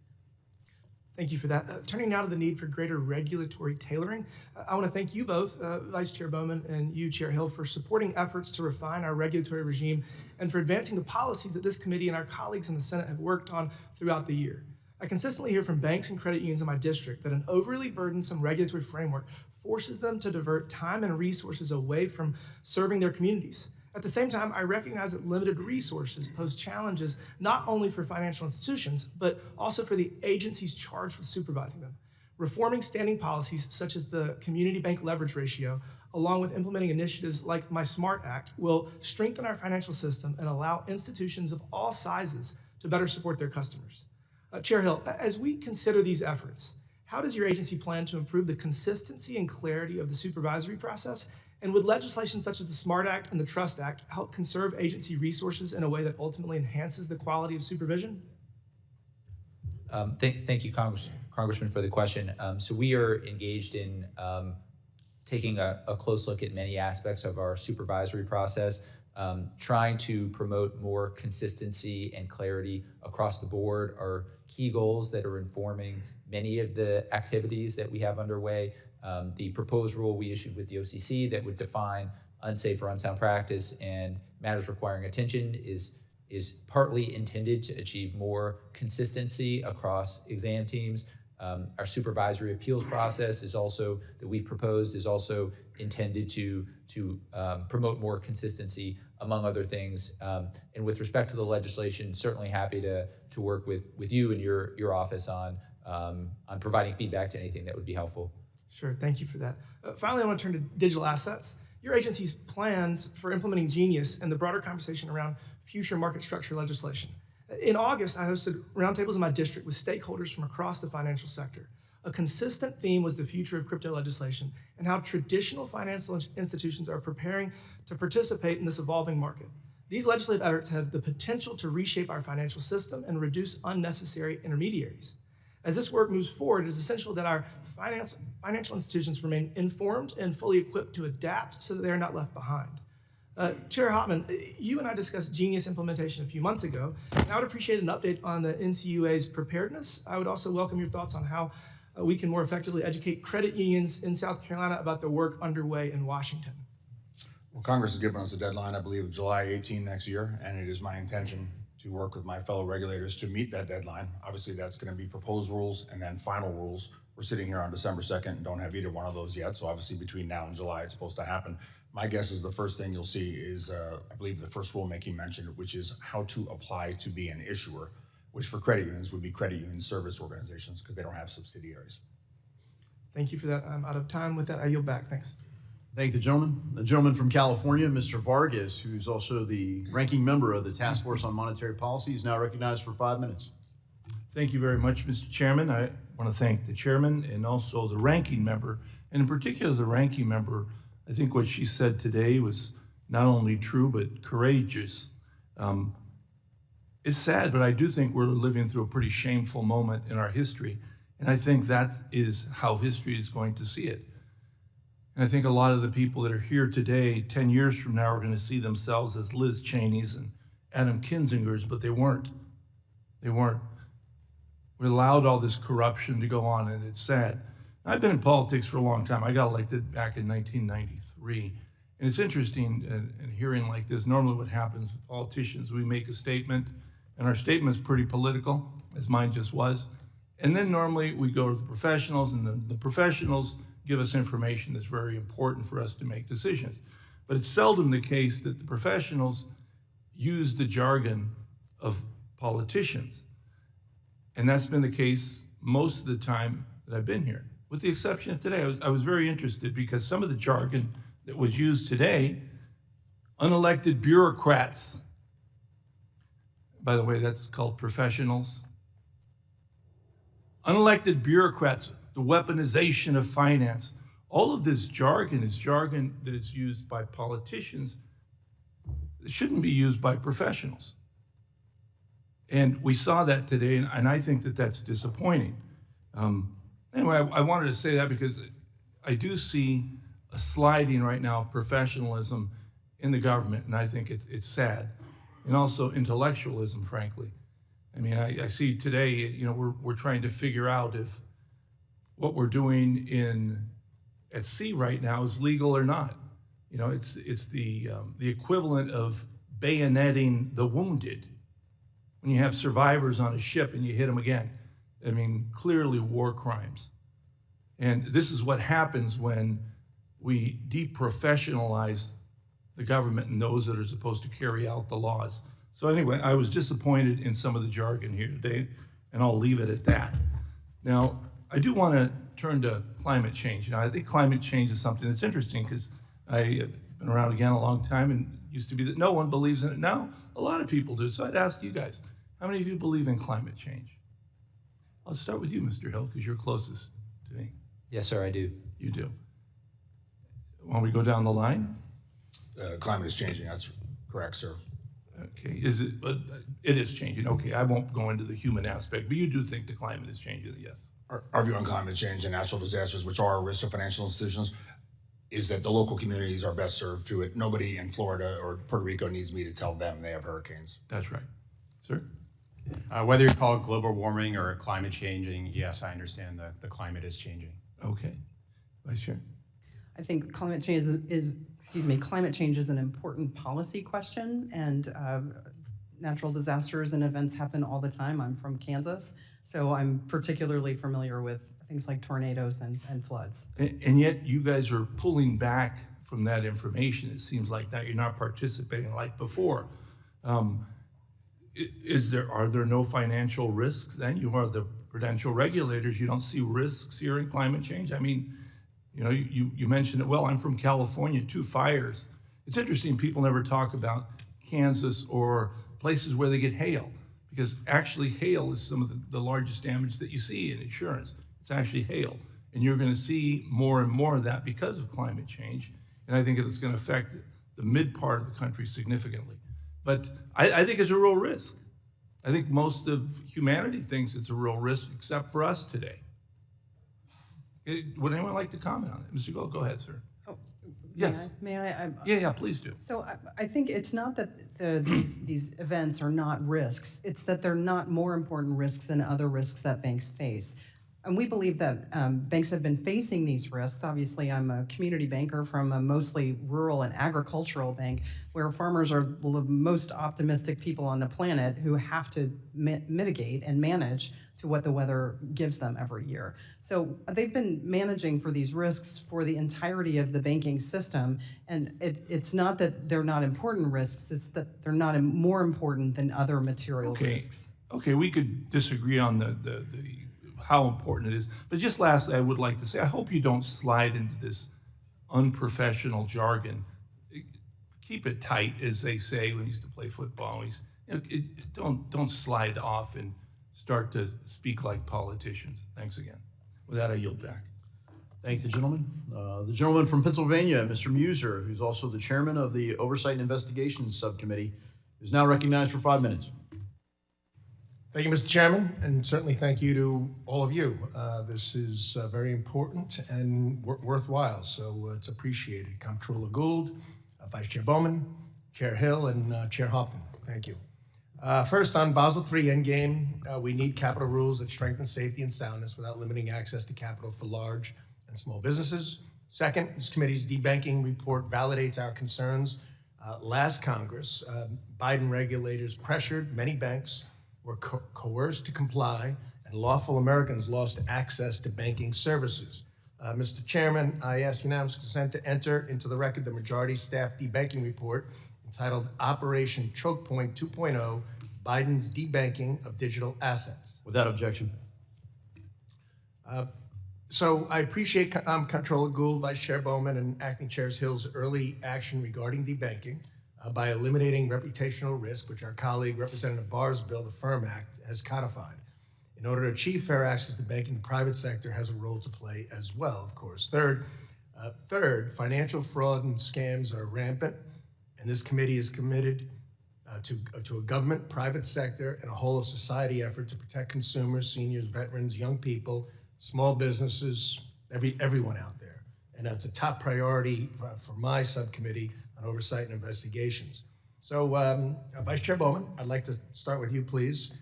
Thank you for that. Turning now to the need for greater regulatory tailoring, I want to thank you both, Vice Chair Bowman and you, Chair Hill, for supporting efforts to refine our regulatory regime and for advancing the policies that this committee and our colleagues in the Senate have worked on throughout the year. I consistently hear from banks and credit unions in my district that an overly burdensome regulatory framework forces them to divert time and resources away from serving their communities. At the same time, I recognize that limited resources pose challenges not only for financial institutions, but also for the agencies charged with supervising them. Reforming standing policies such as the community bank leverage ratio, along with implementing initiatives like My SMART Act, will strengthen our financial system and allow institutions of all sizes to better support their customers. Chair Hill, as we consider these efforts, how does your agency plan to improve the consistency and clarity of the supervisory process? And would legislation such as the SMART Act and the Trust Act help conserve agency resources in a way that ultimately enhances the quality of supervision? Thank you, Congressman, for the question. So we are engaged in taking a close look at many aspects of our supervisory process, trying to promote more consistency and clarity across the board. Our key goals that are informing many of the activities that we have underway. The proposed rule we issued with the OCC that would define unsafe or unsound practice and matters requiring attention is partly intended to achieve more consistency across exam teams. Our supervisory appeals process is also, that we've proposed, is also intended to promote more consistency, among other things. And with respect to the legislation, certainly happy to work with you and your office on providing feedback to anything that would be helpful. Sure, thank you for that. Finally, I want to turn to digital assets. Your agency's plans for implementing Genius and the broader conversation around future market structure legislation. In August, I hosted roundtables in my district with stakeholders from across the financial sector. A consistent theme was the future of crypto legislation and how traditional financial institutions are preparing to participate in this evolving market. These legislative efforts have the potential to reshape our financial system and reduce unnecessary intermediaries. As this work moves forward, it is essential that our financial institutions remain informed and fully equipped to adapt so that they are not left behind. Chair Hauptman, you and I discussed Genius implementation a few months ago, and I would appreciate an update on the NCUA's preparedness. I would also welcome your thoughts on how we can more effectively educate credit unions in South Carolina about the work underway in Washington. Well, Congress has given us a deadline, I believe, of July 18 next year, and it is my intention to work with my fellow regulators to meet that deadline. Obviously, that's going to be proposed rules and then final rules. We're sitting here on December 2nd and don't have either one of those yet. So obviously between now and July, it's supposed to happen. My guess is the first thing you'll see is, I believe the first rulemaking mentioned, which is how to apply to be an issuer, which for credit unions would be credit union service organizations because they don't have subsidiaries. Thank you for that. I'm out of time. With that, I yield back. Thanks. Thank the gentleman. The gentleman from California, Mr. Vargas, who's also the ranking member of the Task Force on Monetary Policy, is now recognized for 5 minutes. Thank you very much, Mr. Chairman. I want to thank the chairman and also the ranking member, and in particular the ranking member. I think what she said today was not only true, but courageous. It's sad, but I do think we're living through a pretty shameful moment in our history. And I think that is how history is going to see it. And I think a lot of the people that are here today, 10 years from now, are going to see themselves as Liz Cheney's and Adam Kinzinger's, but they weren't. They weren't. We allowed all this corruption to go on, and it's sad. I've been in politics for a long time. I got elected back in 1993. And it's interesting in hearing like this. Normally what happens, politicians, we make a statement, and our statement's pretty political, as mine just was. And then normally we go to the professionals, and the professionals give us information that's very important for us to make decisions. But it's seldom the case that the professionals use the jargon of politicians. And that's been the case most of the time that I've been here. With the exception of today, I was very interested because some of the jargon that was used today, unelected bureaucrats, by the way, that's called professionals. Unelected bureaucrats, the weaponization of finance. All of this jargon is jargon that is used by politicians. It shouldn't be used by professionals. And we saw that today, and I think that that's disappointing. Anyway, I wanted to say that because I do see a sliding right now of professionalism in the government, and I think it's sad. And also intellectualism, frankly. I mean, I see today, you know, we're trying to figure out if what we're doing at sea right now is legal or not. You know, it's the equivalent of bayoneting the wounded. When you have survivors on a ship and you hit them again. I mean, clearly war crimes. And this is what happens when we deprofessionalize the government and those that are supposed to carry out the laws. So anyway, I was disappointed in some of the jargon here today, and I'll leave it at that. Now, I do want to turn to climate change. Now, I think climate change is something that's interesting because I have been around again a long time, and it used to be that no one believes in it. Now, a lot of people do. So I'd ask you guys, how many of you believe in climate change? I'll start with you, Mr. Hill, because you're closest to me. Yes, sir, I do. You do. Why don't we go down the line? Climate is changing, that's correct, sir. Okay, is it, it is changing. Okay, I won't go into the human aspect, but you do think the climate is changing, yes. Our view on climate change and natural disasters, which are a risk to financial institutions, is that the local communities are best served to it. Nobody in Florida or Puerto Rico needs me to tell them they have hurricanes. That's right. Sir? Whether you call it global warming or climate changing, yes, I understand the climate is changing. Okay. Vice Chair? I think climate change climate change is an important policy question, and natural disasters and events happen all the time. I'm from Kansas, so I'm particularly familiar with things like tornadoes and floods. And yet you guys are pulling back from that information. It seems like now you're not participating like before. Are there no financial risks then? You are the prudential regulators. You don't see risks here in climate change? I mean, you know, you mentioned it well. I'm from California, 2 fires. It's interesting, people never talk about Kansas or places where they get hail, because actually hail is some of the largest damage that you see in insurance. It's actually hail. And you're going to see more and more of that because of climate change. And I think it's going to affect the mid part of the country significantly. But I think it's a real risk. I think most of humanity thinks it's a real risk, except for us today. Would anyone like to comment on it? Mr. Gould, go ahead, sir. Oh, yes. May I? Yeah, please do. So I think it's not that these events are not risks. It's that they're not more important risks than other risks that banks face. And we believe that banks have been facing these risks. Obviously, I'm a community banker from a mostly rural and agricultural bank where farmers are the most optimistic people on the planet who have to mitigate and manage to what the weather gives them every year. So they've been managing for these risks for the entirety of the banking system. And it's not that they're not important risks, it's that they're not more important than other material risks. Okay, we could disagree on the how important it is. But just lastly, I would like to say, I hope you don't slide into this unprofessional jargon. Keep it tight, as they say when we used to play football. Don't slide off and start to speak like politicians. Thanks again. With that, I yield back. Thank the gentleman. The gentleman from Pennsylvania, Mr. Muser, who's also the chairman of the Oversight and Investigations Subcommittee, is now recognized for 5 minutes. Thank you, Mr. Chairman, and certainly thank you to all of you. This is very important and worthwhile, so it's appreciated. Comptroller Gould, Vice Chair Bowman, Chair Hill, and Chair Hauptman. Thank you. First, on Basel III Endgame, we need capital rules that strengthen safety and soundness without limiting access to capital for large and small businesses. Second, this committee's debanking report validates our concerns. Last Congress, Biden regulators pressured many banks, were coerced to comply, and lawful Americans lost access to banking services. Mr. Chairman, I ask unanimous consent to enter into the record the majority staff debanking report entitled Operation Choke Point 2.0, Biden's Debanking of Digital Assets. Without objection. So I appreciate Comptroller Gould, Vice Chair Bowman, and Acting Chairs Hill's early action regarding debanking by eliminating reputational risk, which our colleague Representative Barr's bill, the FIRM Act, has codified. In order to achieve fair access to banking, the private sector has a role to play as well, of course. Third, financial fraud and scams are rampant, and this committee is committed to a government, private sector, and a whole of society effort to protect consumers, seniors, veterans, young people, small businesses, everyone out there. And that's a top priority for my subcommittee on oversight and investigations. So, Vice Chair Bowman, I'd like to start with you, please.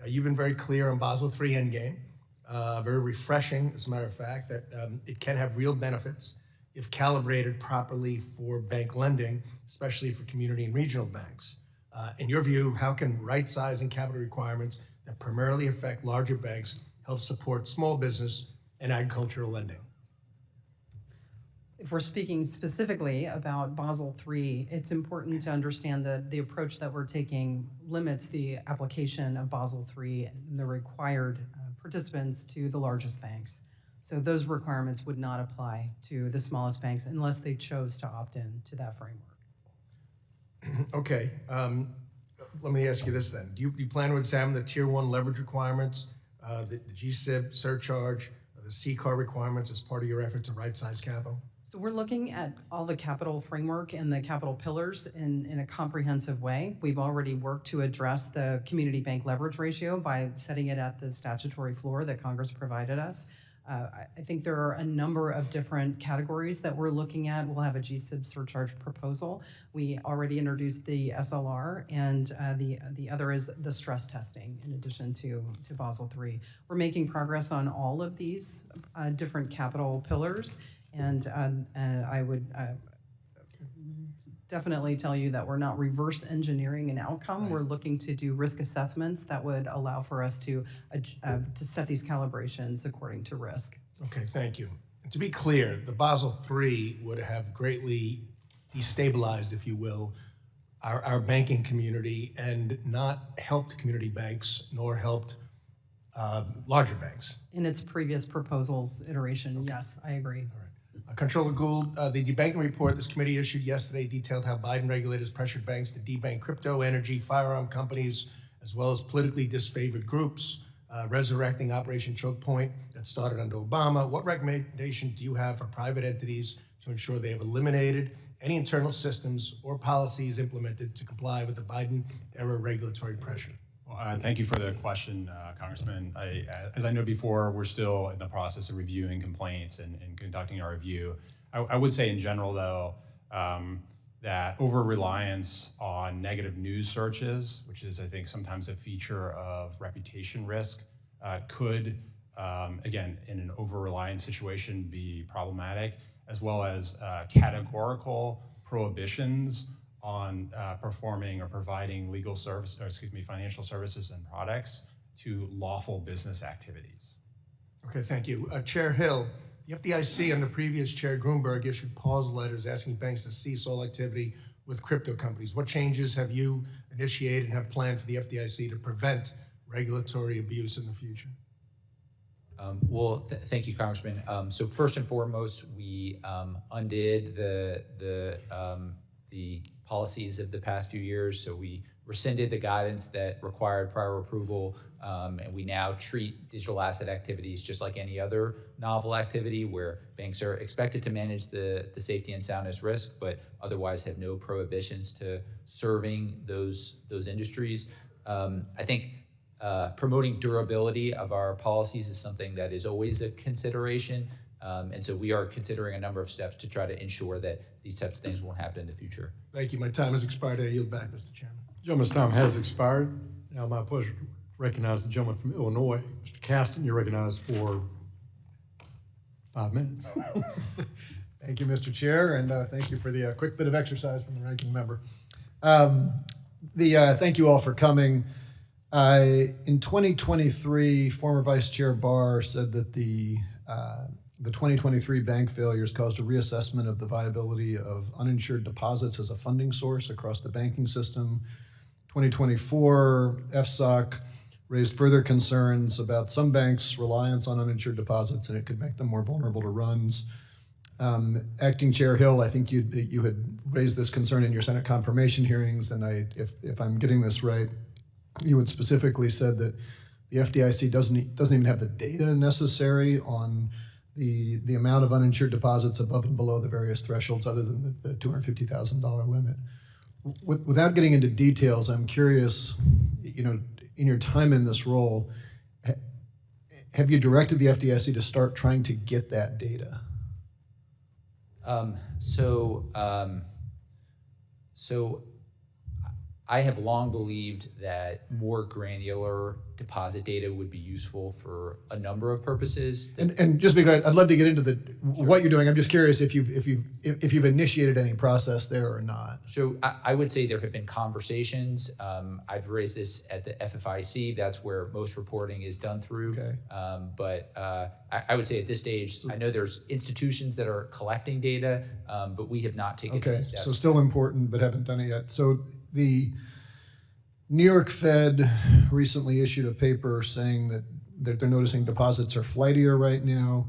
You've been very clear on Basel III Endgame, very refreshing, as a matter of fact, that it can have real benefits if calibrated properly for bank lending, especially for community and regional banks. In your view, how can right-sizing capital requirements that primarily affect larger banks help support small business and agricultural lending? If we're speaking specifically about Basel III, it's important to understand that the approach that we're taking limits the application of Basel III and the required participants to the largest banks. So those requirements would not apply to the smallest banks unless they chose to opt in to that framework. Okay, let me ask you this then. Do you plan to examine the Tier 1 leverage requirements, the GSIB surcharge, the CCAR requirements as part of your effort to right-size capital? So we're looking at all the capital framework and the capital pillars in a comprehensive way. We've already worked to address the community bank leverage ratio by setting it at the statutory floor that Congress provided us. I think there are a number of different categories that we're looking at. We'll have a GSIB surcharge proposal. We already introduced the SLR, and the other is the stress testing in addition to Basel III. We're making progress on all of these different capital pillars. And I would definitely tell you that we're not reverse engineering an outcome. Right. We're looking to do risk assessments that would allow for us to set these calibrations according to risk. Okay, thank you. And to be clear, the Basel III would have greatly destabilized, if you will, our banking community and not helped community banks nor helped larger banks. In its previous proposals iteration, yes, I agree. All right. Comptroller Gould, the debanking report this committee issued yesterday detailed how Biden regulators pressured banks to debank crypto, energy, firearm companies, as well as politically disfavored groups, resurrecting Operation Choke Point that started under Obama. What recommendations do you have for private entities to ensure they have eliminated any internal systems or policies implemented to comply with the Biden-era regulatory pressure? Thank you for the question, Congressman. As I know before, we're still in the process of reviewing complaints and conducting our review. I would say in general, though, that over-reliance on negative news searches, which is, I think, sometimes a feature of reputation risk, could again, in an over-reliant situation, be problematic, as well as categorical prohibitions on performing or providing financial services and products to lawful business activities. Okay, thank you. Chair Hill, the FDIC under previous Chair Grunberg issued pause letters asking banks to cease all activity with crypto companies. What changes have you initiated and have planned for the FDIC to prevent regulatory abuse in the future? Thank you, Congressman. So first and foremost, we undid the policies of the past few years. So we rescinded the guidance that required prior approval, and we now treat digital asset activities just like any other novel activity where banks are expected to manage the safety and soundness risk, but otherwise have no prohibitions to serving those industries. I think promoting durability of our policies is something that is always a consideration. And so we are considering a number of steps to try to ensure that these types of things won't happen in the future. Thank you. My time has expired. I yield back, Mr. Chairman. Gentleman's time has expired. Now my pleasure to recognize the gentleman from Illinois. Mr. Caston, you're recognized for 5 minutes. Thank you, Mr. Chair, and thank you for the quick bit of exercise from the ranking member. Thank you all for coming. In 2023, former Vice Chair Barr said that the 2023 bank failures caused a reassessment of the viability of uninsured deposits as a funding source across the banking system. 2024, FSOC raised further concerns about some banks' reliance on uninsured deposits, and it could make them more vulnerable to runs. Acting Chair Hill, I think you had raised this concern in your Senate confirmation hearings, and if I'm getting this right, you had specifically said that the FDIC doesn't even have the data necessary on the amount of uninsured deposits above and below the various thresholds other than the $250,000 limit. Without getting into details, I'm curious, in your time in this role, have you directed the FDIC to start trying to get that data? So I have long believed that more granular deposit data would be useful for a number of purposes. And just because I'd love to get into what you're doing, I'm just curious if you've initiated any process there or not. So I would say there have been conversations. I've raised this at the FFIC. That's where most reporting is done through. Okay. But I would say at this stage, I know there's institutions that are collecting data, but we have not taken any steps. So still important, but haven't done it yet. So the New York Fed recently issued a paper saying that they're noticing deposits are flightier right now,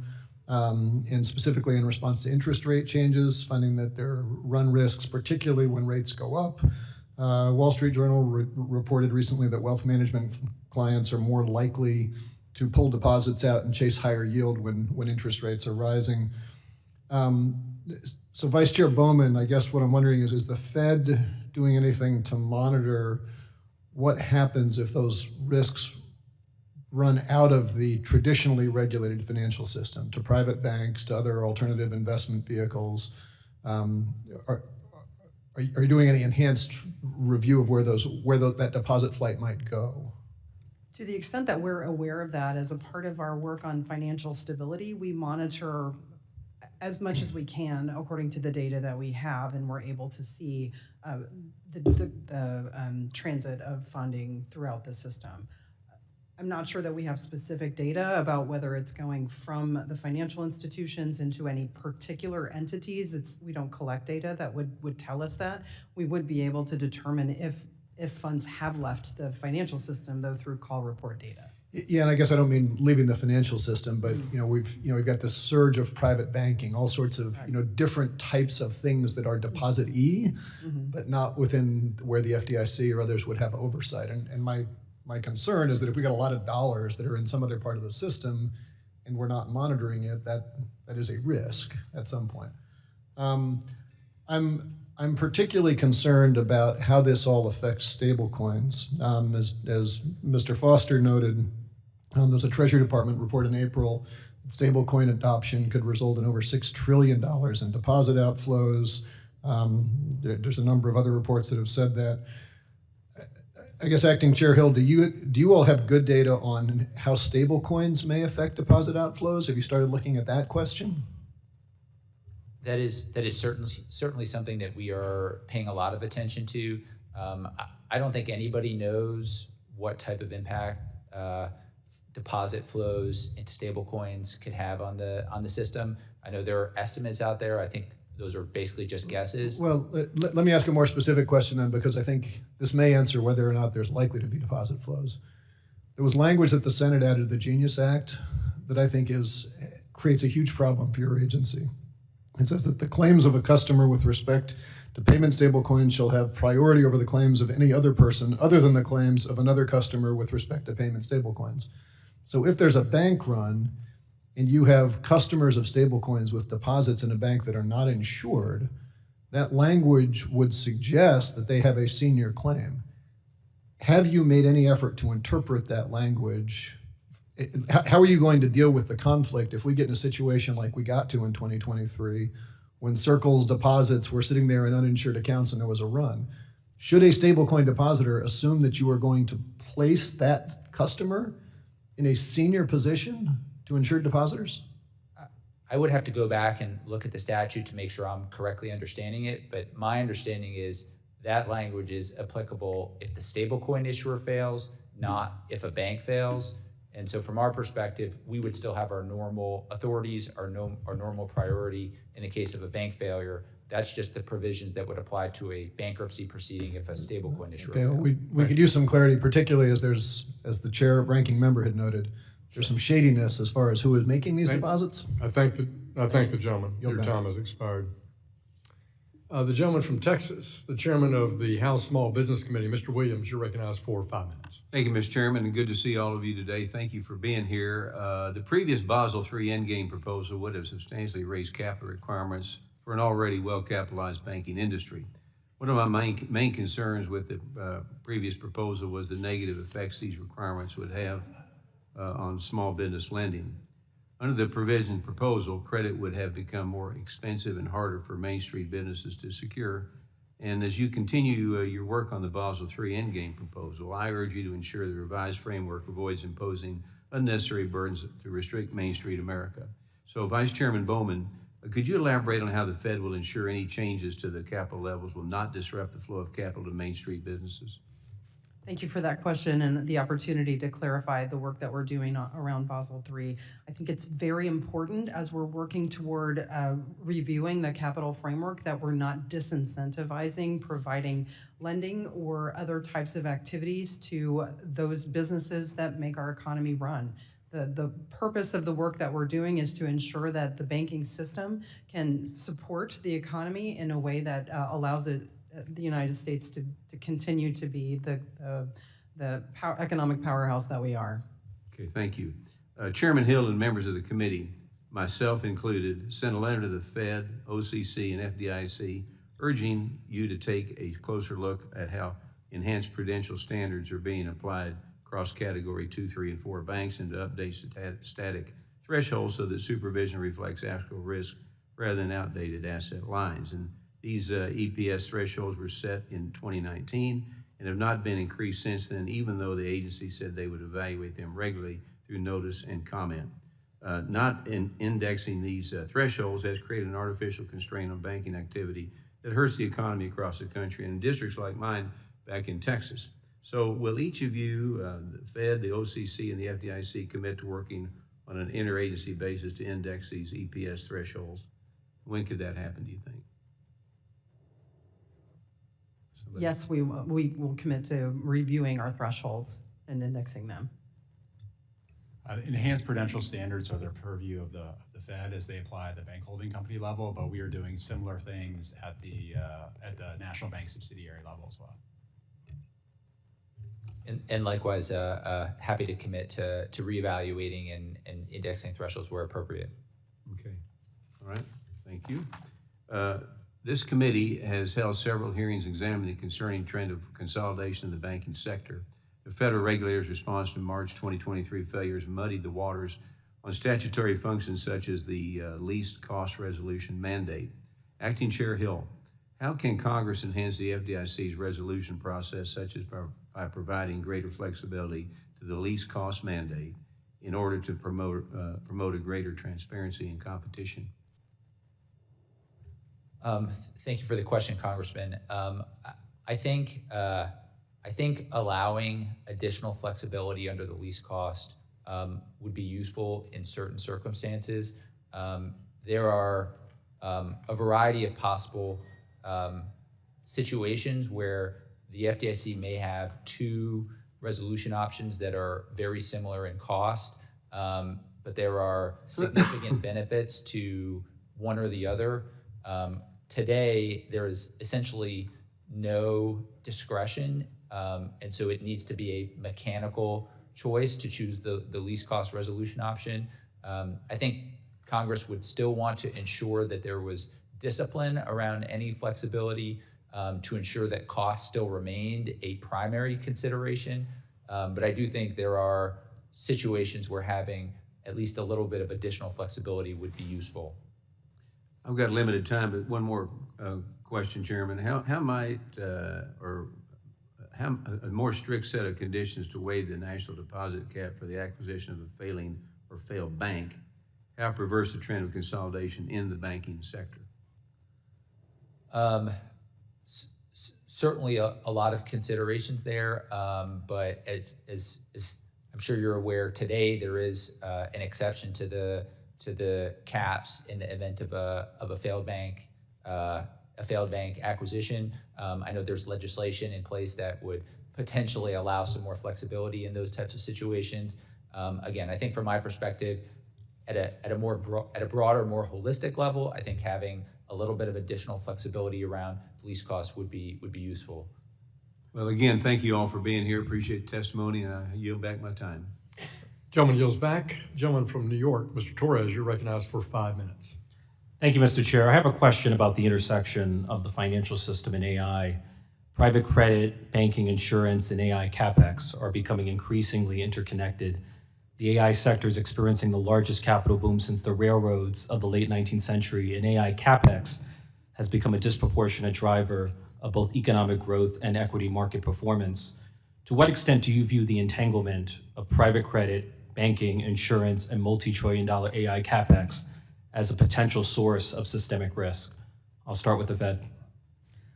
and specifically in response to interest rate changes, finding that there are run risks, particularly when rates go up. Wall Street Journal reported recently that wealth management clients are more likely to pull deposits out and chase higher yield when interest rates are rising. So Vice Chair Bowman, I guess what I'm wondering is the Fed doing anything to monitor what happens if those risks run out of the traditionally regulated financial system to private banks, to other alternative investment vehicles? Are you doing any enhanced review of where that deposit flight might go? To the extent that we're aware of that as a part of our work on financial stability, we monitor as much as we can according to the data that we have, and we're able to see the transit of funding throughout the system. I'm not sure that we have specific data about whether it's going from the financial institutions into any particular entities. We don't collect data that would tell us that. We would be able to determine if funds have left the financial system, though, through call report data. Yeah, and I guess I don't mean leaving the financial system, but we've got this surge of private banking, all sorts of different types of things that are deposit-y, but not within where the FDIC or others would have oversight. And my concern is that if we got a lot of dollars that are in some other part of the system and we're not monitoring it, that is a risk at some point. I'm particularly concerned about how this all affects stablecoins. As Mr. Foster noted, there's a Treasury Department report in April that stablecoin adoption could result in over $6 trillion in deposit outflows. There's a number of other reports that have said that. I guess Acting Chair Hill, do you all have good data on how stable coins may affect deposit outflows? Have you started looking at that question? That is certainly something that we are paying a lot of attention to. I don't think anybody knows what type of impact deposit flows into stablecoins could have on the system. I know there are estimates out there. I think those are basically just guesses. Well, let me ask a more specific question then, because I think this may answer whether or not there's likely to be deposit flows. There was language that the Senate added to the Genius Act that I think creates a huge problem for your agency. It says that the claims of a customer with respect to payment stablecoins shall have priority over the claims of any other person other than the claims of another customer with respect to payment stablecoins. So if there's a bank run and you have customers of stablecoins with deposits in a bank that are not insured, that language would suggest that they have a senior claim. Have you made any effort to interpret that language? How are you going to deal with the conflict if we get in a situation like we got to in 2023 when Circle's deposits were sitting there in uninsured accounts and there was a run? Should a stablecoin depositor assume that you are going to place that customer in a senior position to insured depositors? I would have to go back and look at the statute to make sure I'm correctly understanding it, but my understanding is that language is applicable if the stablecoin issuer fails, not if a bank fails. And so from our perspective, we would still have our normal authorities, our normal priority in the case of a bank failure. That's just the provisions that would apply to a bankruptcy proceeding if a stablecoin issuer failed. We could use some clarity, particularly as the chair ranking member had noted, there's some shadiness as far as who is making these deposits. I thank the gentleman. Your time has expired. The gentleman from Texas, the chairman of the House Small Business Committee, Mr. Williams, you're recognized for 5 minutes. Thank you, Mr. Chairman, and good to see all of you today. Thank you for being here. The previous Basel III Endgame proposal would have substantially raised capital requirements for an already well-capitalized banking industry. One of my main concerns with the previous proposal was the negative effects these requirements would have on small business lending. Under the provision proposal, credit would have become more expensive and harder for Main Street businesses to secure. And as you continue your work on the Basel III Endgame proposal, I urge you to ensure the revised framework avoids imposing unnecessary burdens to restrict Main Street America. So Vice Chairman Bowman, could you elaborate on how the Fed will ensure any changes to the capital levels will not disrupt the flow of capital to Main Street businesses? Thank you for that question and the opportunity to clarify the work that we're doing around Basel III. I think it's very important as we're working toward reviewing the capital framework that we're not disincentivizing providing lending or other types of activities to those businesses that make our economy run. The purpose of the work that we're doing is to ensure that the banking system can support the economy in a way that allows the United States to continue to be the economic powerhouse that we are. Okay, thank you. Chairman Hill and members of the committee, myself included, sent a letter to the Fed, OCC, and FDIC urging you to take a closer look at how enhanced prudential standards are being applied across Category 2, 3, and 4 banks and to update static thresholds so that supervision reflects actual risk rather than outdated asset lines. And these EPS thresholds were set in 2019 and have not been increased since then, even though the agency said they would evaluate them regularly through notice and comment. Not indexing these thresholds has created an artificial constraint on banking activity that hurts the economy across the country and in districts like mine back in Texas. So will each of you, the Fed, the OCC, and the FDIC commit to working on an interagency basis to index these EPS thresholds? When could that happen, do you think? Yes, we will commit to reviewing our thresholds and indexing them. Enhanced prudential standards are the purview of the Fed as they apply at the bank holding company level, but we are doing similar things at the national bank subsidiary level as well. And likewise, happy to commit to reevaluating and indexing thresholds where appropriate. Okay, all right, thank you. This committee has held several hearings examining the concerning trend of consolidation in the banking sector. The federal regulators' response to March 2023 failures muddied the waters on statutory functions such as the least cost resolution mandate. Acting Chair Hill, how can Congress enhance the FDIC's resolution process, such as by by providing greater flexibility to the least cost mandate in order to promote a greater transparency and competition? Thank you for the question, Congressman. I think allowing additional flexibility under the least cost would be useful in certain circumstances. There are a variety of possible situations where the FDIC may have two resolution options that are very similar in cost, but there are significant benefits to one or the other. Today, there is essentially no discretion, and so it needs to be a mechanical choice to choose the least cost resolution option. I think Congress would still want to ensure that there was discipline around any flexibility to ensure that cost still remained a primary consideration. But I do think there are situations where having at least a little bit of additional flexibility would be useful. I've got limited time, but one more question, Chairman. How might, how a more strict set of conditions to waive the national deposit cap for the acquisition of a failing or failed bank, how perverse the trend of consolidation in the banking sector? Certainly a lot of considerations there, but as I'm sure you're aware, today there is an exception to the caps in the event of a failed bank acquisition. I know there's legislation in place that would potentially allow some more flexibility in those types of situations. Again, I think from my perspective, at a broader, more holistic level, I think having a little bit of additional flexibility around least costs would be useful. Well, again, thank you all for being here. Appreciate the testimony, and I yield back my time. Gentleman yields back. Gentleman from New York, Mr. Torres, you're recognized for 5 minutes. Thank you, Mr. Chair. I have a question about the intersection of the financial system and AI. Private credit, banking, insurance, and AI CapEx are becoming increasingly interconnected. The AI sector is experiencing the largest capital boom since the railroads of the late 19th century, and AI CapEx has become a disproportionate driver of both economic growth and equity market performance. To what extent do you view the entanglement of private credit, banking, insurance, and multi-trillion-dollar AI CapEx as a potential source of systemic risk? I'll start with the Fed.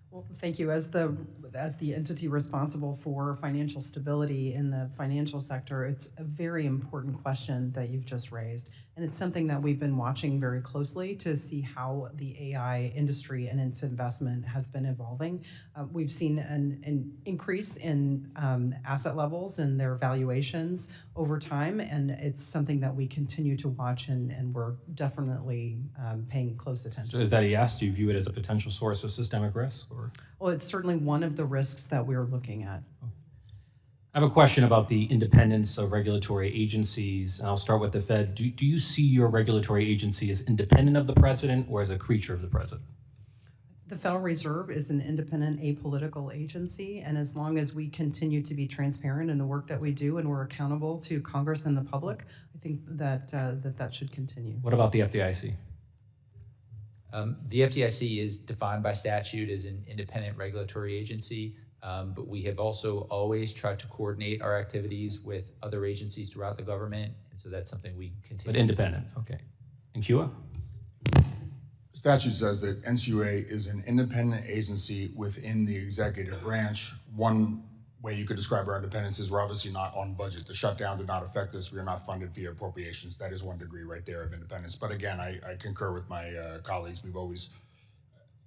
Well, thank you. As the entity responsible for financial stability in the financial sector, it's a very important question that you've just raised. And it's something that we've been watching very closely to see how the AI industry and its investment has been evolving. We've seen an increase in asset levels and their valuations over time, and it's something that we continue to watch, and we're definitely paying close attention. So is that a yes? Do you view it as a potential source of systemic risk? Or? Well, it's certainly one of the risks that we're looking at. I have a question about the independence of regulatory agencies, and I'll start with the Fed. Do you see your regulatory agency as independent of the president or as a creature of the president? The Federal Reserve is an independent, apolitical agency, and as long as we continue to be transparent in the work that we do and we're accountable to Congress and the public, I think that that should continue. What about the FDIC? The FDIC is defined by statute as an independent regulatory agency. But we have also always tried to coordinate our activities with other agencies throughout the government, and so that's something we continue. But independent, okay. And Kua? Statute says that NCUA is an independent agency within the executive branch. One way you could describe our independence is we're obviously not on budget. The shutdown did not affect us. We are not funded via appropriations. That is one degree right there of independence. But again, I concur with my colleagues. We've always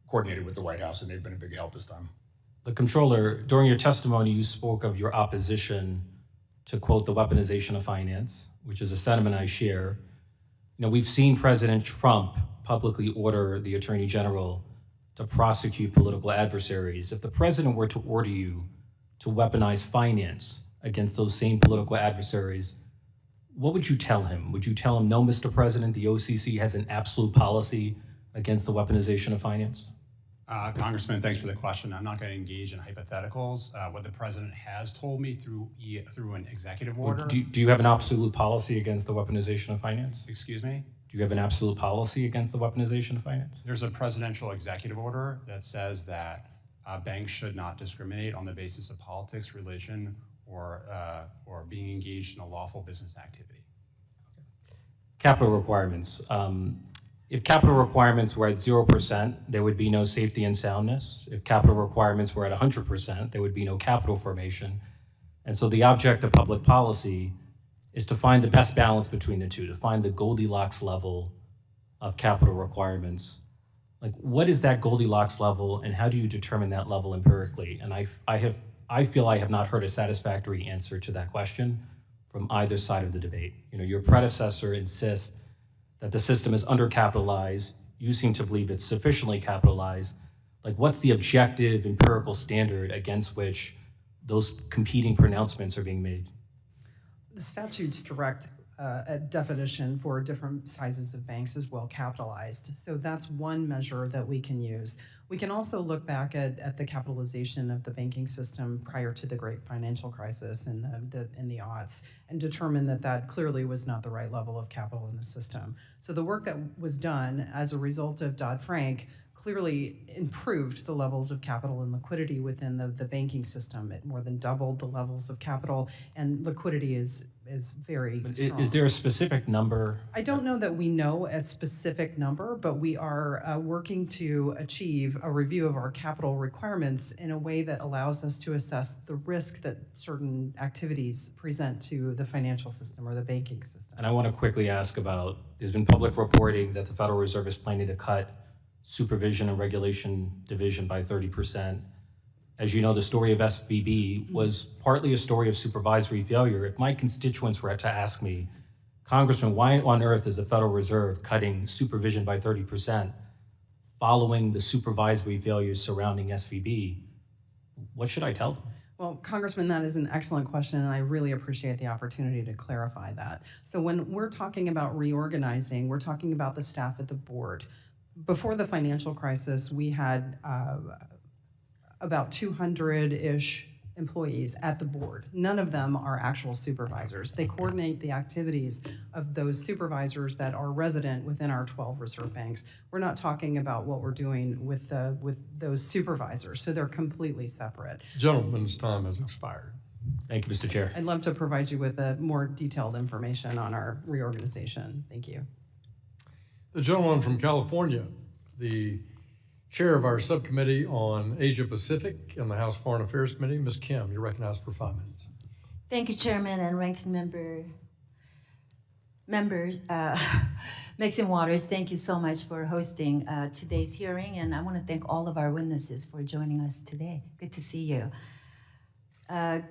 coordinated with the White House, and they've been a big help this time. The Comptroller, during your testimony, you spoke of your opposition to, quote, the weaponization of finance, which is a sentiment I share. You know, we've seen President Trump publicly order the Attorney General to prosecute political adversaries. If the president were to order you to weaponize finance against those same political adversaries, what would you tell him? Would you tell him, no, Mr. President, the OCC has an absolute policy against the weaponization of finance? Congressman, thanks for the question. I'm not going to engage in hypotheticals. What the president has told me through an executive order. Do you have an absolute policy against the weaponization of finance? Excuse me? Do you have an absolute policy against the weaponization of finance? There's a presidential executive order that says that banks should not discriminate on the basis of politics, religion, or being engaged in a lawful business activity. Capital requirements. If capital requirements were at 0%, there would be no safety and soundness. If capital requirements were at 100%, there would be no capital formation. And so the object of public policy is to find the best balance between the two, to find the Goldilocks level of capital requirements. Like, what is that Goldilocks level, and how do you determine that level empirically? And I feel I have not heard a satisfactory answer to that question from either side of the debate. You know, your predecessor insists that the system is undercapitalized. You seem to believe it's sufficiently capitalized. Like, what's the objective empirical standard against which those competing pronouncements are being made? The statute's direct definition for different sizes of banks is well capitalized. So that's one measure that we can use. We can also look back at the capitalization of the banking system prior to the great financial crisis in the aughts and determine that that clearly was not the right level of capital in the system. So the work that was done as a result of Dodd-Frank clearly improved the levels of capital and liquidity within the banking system. It more than doubled the levels of capital, and liquidity is very strong. Is there a specific number? I don't know that we know a specific number, but we are working to achieve a review of our capital requirements in a way that allows us to assess the risk that certain activities present to the financial system or the banking system. And I want to quickly ask about, there's been public reporting that the Federal Reserve is planning to cut Supervision and Regulation Division by 30%. As you know, the story of SVB was partly a story of supervisory failure. If my constituents were to ask me, Congressman, why on earth is the Federal Reserve cutting supervision by 30% following the supervisory failures surrounding SVB, what should I tell them? Well, Congressman, that is an excellent question, and I really appreciate the opportunity to clarify that. So when we're talking about reorganizing, we're talking about the staff at the board. Before the financial crisis, we had about 200-ish employees at the board. None of them are actual supervisors. They coordinate the activities of those supervisors that are resident within our 12 reserve banks. We're not talking about what we're doing with those supervisors, so they're completely separate. Gentleman's time has expired. Thank you, Mr. Chair. I'd love to provide you with more detailed information on our reorganization. Thank you. The gentleman from California, the chair of our subcommittee on Asia Pacific in the House Foreign Affairs Committee, Ms. Kim, you're recognized for 5 minutes. Thank you, Chairman and Ranking Members. Maxine Waters, thank you so much for hosting today's hearing, and I want to thank all of our witnesses for joining us today. Good to see you.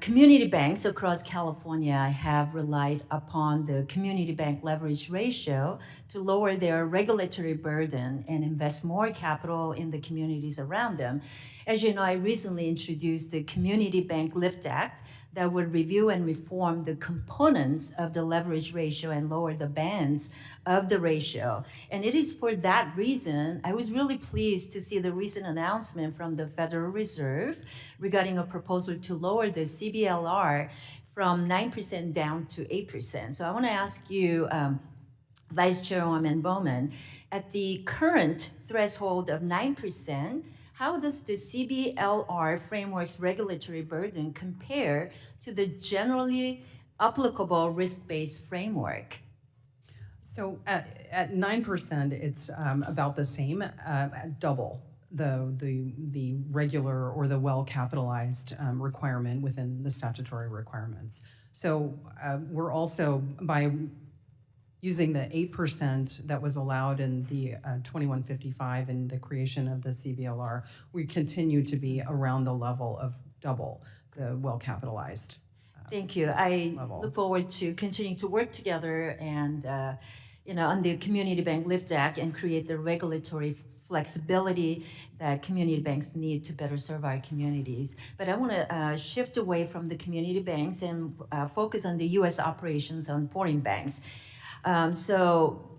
Community banks across California have relied upon the community bank leverage ratio to lower their regulatory burden and invest more capital in the communities around them. As you know, I recently introduced the Community Bank Lift Act that would review and reform the components of the leverage ratio and lower the bands of the ratio. And it is for that reason, I was really pleased to see the recent announcement from the Federal Reserve regarding a proposal to lower the CBLR from 9% down to 8%. So I want to ask you, Vice Chairwoman Bowman, at the current threshold of 9%, how does the CBLR framework's regulatory burden compare to the generally applicable risk-based framework? So at 9%, it's about the same, double the regular or the well-capitalized requirement within the statutory requirements. So we're also, by using the 8% that was allowed in the 2155 and the creation of the CBLR, we continue to be around the level of double the well-capitalized. Thank you. I look forward to continuing to work together and, on the Community Bank Lift Act and create the regulatory flexibility that community banks need to better serve our communities. But I want to shift away from the community banks and focus on the U.S. operations on foreign banks. So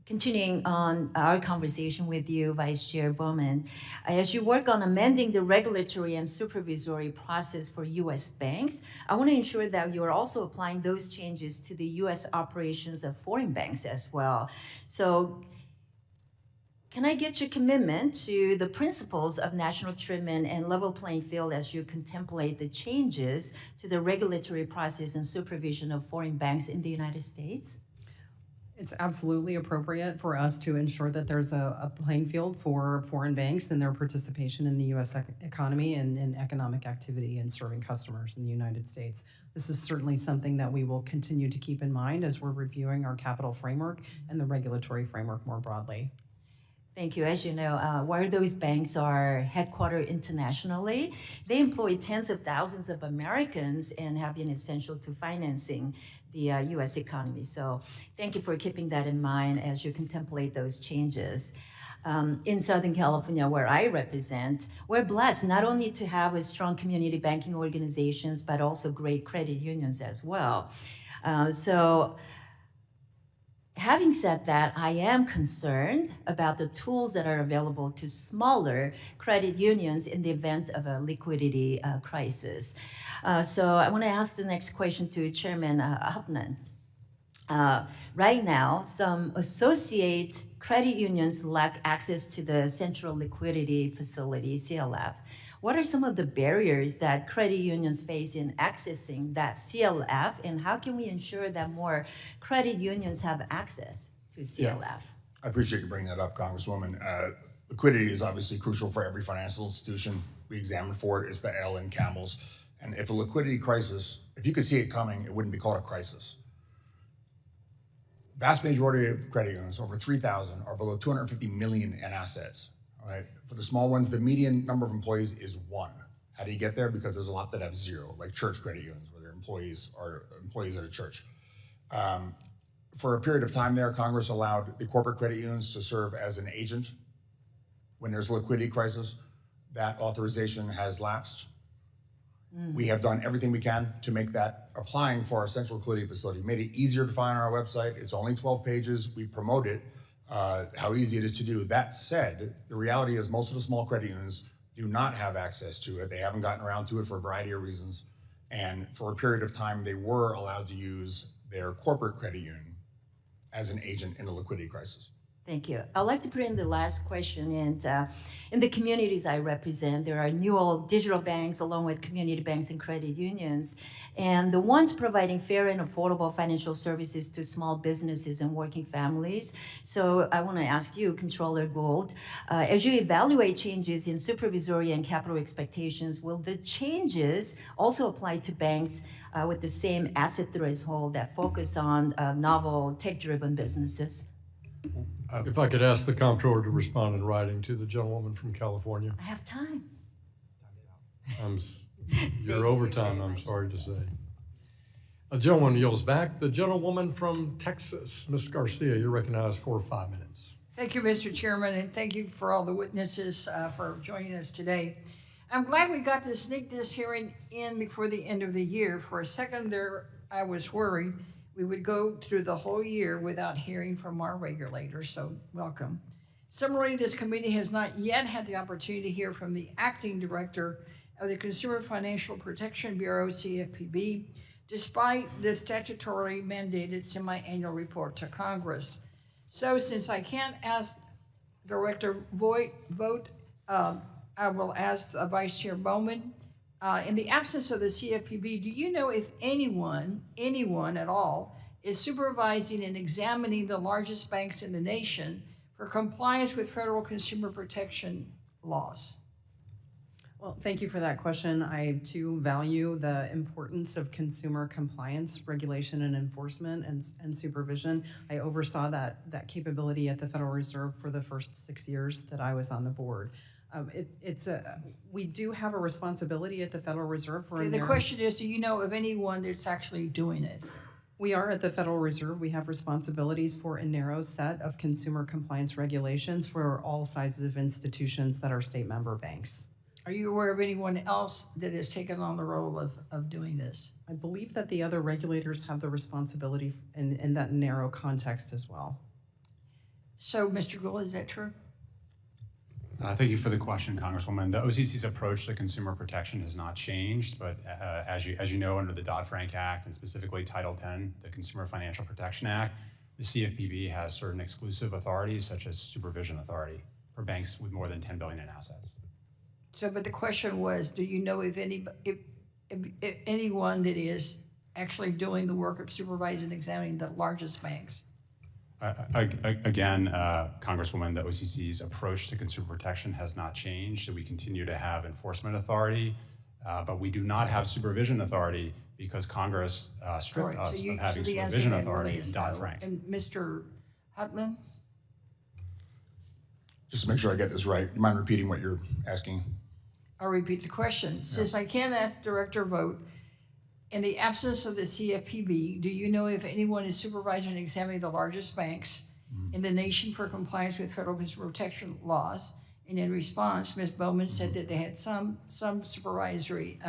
continuing on our conversation with you, Vice Chair Bowman, as you work on amending the regulatory and supervisory process for U.S. banks, I want to ensure that you are also applying those changes to the U.S. operations of foreign banks as well. So Can I get your commitment to the principles of national treatment and level playing field as you contemplate the changes to the regulatory process and supervision of foreign banks in the United States? It's absolutely appropriate for us to ensure that there's a playing field for foreign banks and their participation in the U.S. economy and in economic activity and serving customers in the United States. This is certainly something that we will continue to keep in mind as we're reviewing our capital framework and the regulatory framework more broadly. Thank you. As you know, while those banks are headquartered internationally, they employ tens of thousands of Americans and have been essential to financing the U.S. economy. So thank you for keeping that in mind as you contemplate those changes. In Southern California, where I represent, we're blessed not only to have a strong community banking organizations, but also great credit unions as well. Having said that, I am concerned about the tools that are available to smaller credit unions in the event of a liquidity crisis. So I want to ask the next question to Chairman Hauptman. Right now, some associate credit unions lack access to the Central Liquidity Facility, CLF. What are some of the barriers that credit unions face in accessing that CLF, and how can we ensure that more credit unions have access to CLF? Yeah. I appreciate you bringing that up, Congresswoman. Liquidity is obviously crucial for every financial institution. We examine for it. It's the L in Camels. And if a liquidity crisis, if you could see it coming, it wouldn't be called a crisis. Vast majority of credit unions, over 3,000, are below 250 million in assets. Right. For the small ones, the median number of employees is 1. How do you get there? Because there's a lot that have 0, like church credit unions, where their employees are employees at a church. For a period of time there, Congress allowed the corporate credit unions to serve as an agent when there's a liquidity crisis. That authorization has lapsed. We have done everything we can to make that applying for our central liquidity facility. We made it easier to find on our website. It's only 12 pages. We promote it. How easy it is to do. That said, the reality is most of the small credit unions do not have access to it. They haven't gotten around to it for a variety of reasons. And for a period of time, they were allowed to use their corporate credit union as an agent in a liquidity crisis. Thank you. I'd like to put in the last question. And in the communities I represent, there are new digital banks along with community banks and credit unions. And the ones providing fair and affordable financial services to small businesses and working families. So I want to ask you, Comptroller Gould, as you evaluate changes in supervisory and capital expectations, will the changes also apply to banks with the same asset threshold that focus on novel tech-driven businesses? If I could ask the Comptroller to respond in writing to the gentlewoman from California. I have time. You're overtime, I'm sorry to say. A gentleman yields back. The gentlewoman from Texas, Ms. Garcia, you're recognized for 5 minutes. Thank you, Mr. Chairman, and thank you for all the witnesses for joining us today. I'm glad we got to sneak this hearing in before the end of the year. For a second there, I was worried we would go through the whole year without hearing from our regulators, so welcome. Similarly, this committee has not yet had the opportunity to hear from the acting director of the Consumer Financial Protection Bureau, CFPB, despite the statutorily mandated semi-annual report to Congress. So since I can't ask Director Vogt, I will ask Vice Chair Bowman, in the absence of the CFPB, do you know if anyone at all, is supervising and examining the largest banks in the nation for compliance with federal consumer protection laws? Well, thank you for that question. I too value the importance of consumer compliance, regulation and enforcement and supervision. I oversaw that capability at the Federal Reserve for the first 6 years that I was on the board. We do have a responsibility at the Federal Reserve for the question is, do you know of anyone that's actually doing it? We are at the Federal Reserve. We have responsibilities for a narrow set of consumer compliance regulations for all sizes of institutions that are state member banks. Are you aware of anyone else that has taken on the role of doing this? I believe that the other regulators have the responsibility in that narrow context as well. So, Mr. Gould, is that true? Thank you for the question, Congresswoman. The OCC's approach to consumer protection has not changed, but as you know, under the Dodd-Frank Act and specifically Title X, the Consumer Financial Protection Act, The CFPB has certain exclusive authorities, such as supervision authority, for banks with more than $10 billion in assets. So, but the question was, do you know if anyone that is actually doing the work of supervising and examining the largest banks? Again, Congresswoman, the OCC's approach to consumer protection has not changed. So we continue to have enforcement authority, but we do not have supervision authority because Congress stripped us of having supervision authority in Dodd-Frank. And Mr. Hauptman? Just to make sure I get this right, do you mind repeating what you're asking? I'll repeat the question. Since I can't ask director vote, in the absence of the CFPB, do you know if anyone is supervising and examining the largest banks in the nation for compliance with federal consumer protection laws? And in response, Ms. Bowman said that they had some supervisory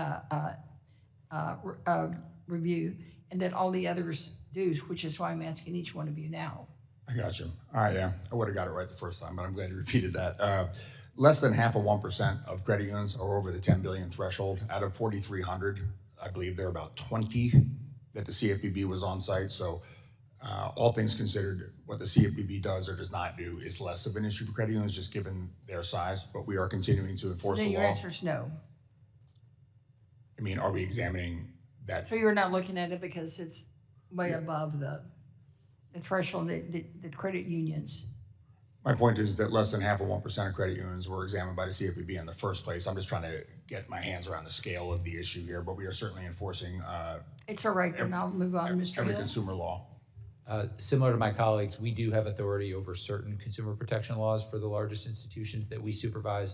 review and that all the others do, which is why I'm asking each one of you now. I got you. All right, yeah. I would have got it right the first time, but I'm glad you repeated that. Less than 1% of credit unions are over the 10 billion threshold. Out of 4,300, I believe there are about 20 that the CFPB was on site. So all things considered, what the CFPB does or does not do is less of an issue for credit unions, just given their size, but we are continuing to enforce the law. Then your answer is no. I mean, are we examining that? So you're not looking at it because it's way above the threshold that credit unions. My point is that less than 1% of credit unions were examined by the CFPB in the first place. I'm just trying to get my hands around the scale of the issue here, but we are certainly enforcing It's all right, then I'll move on, Mr. every Hill. consumer law. Similar to my colleagues, we do have authority over certain consumer protection laws for the largest institutions that we supervise.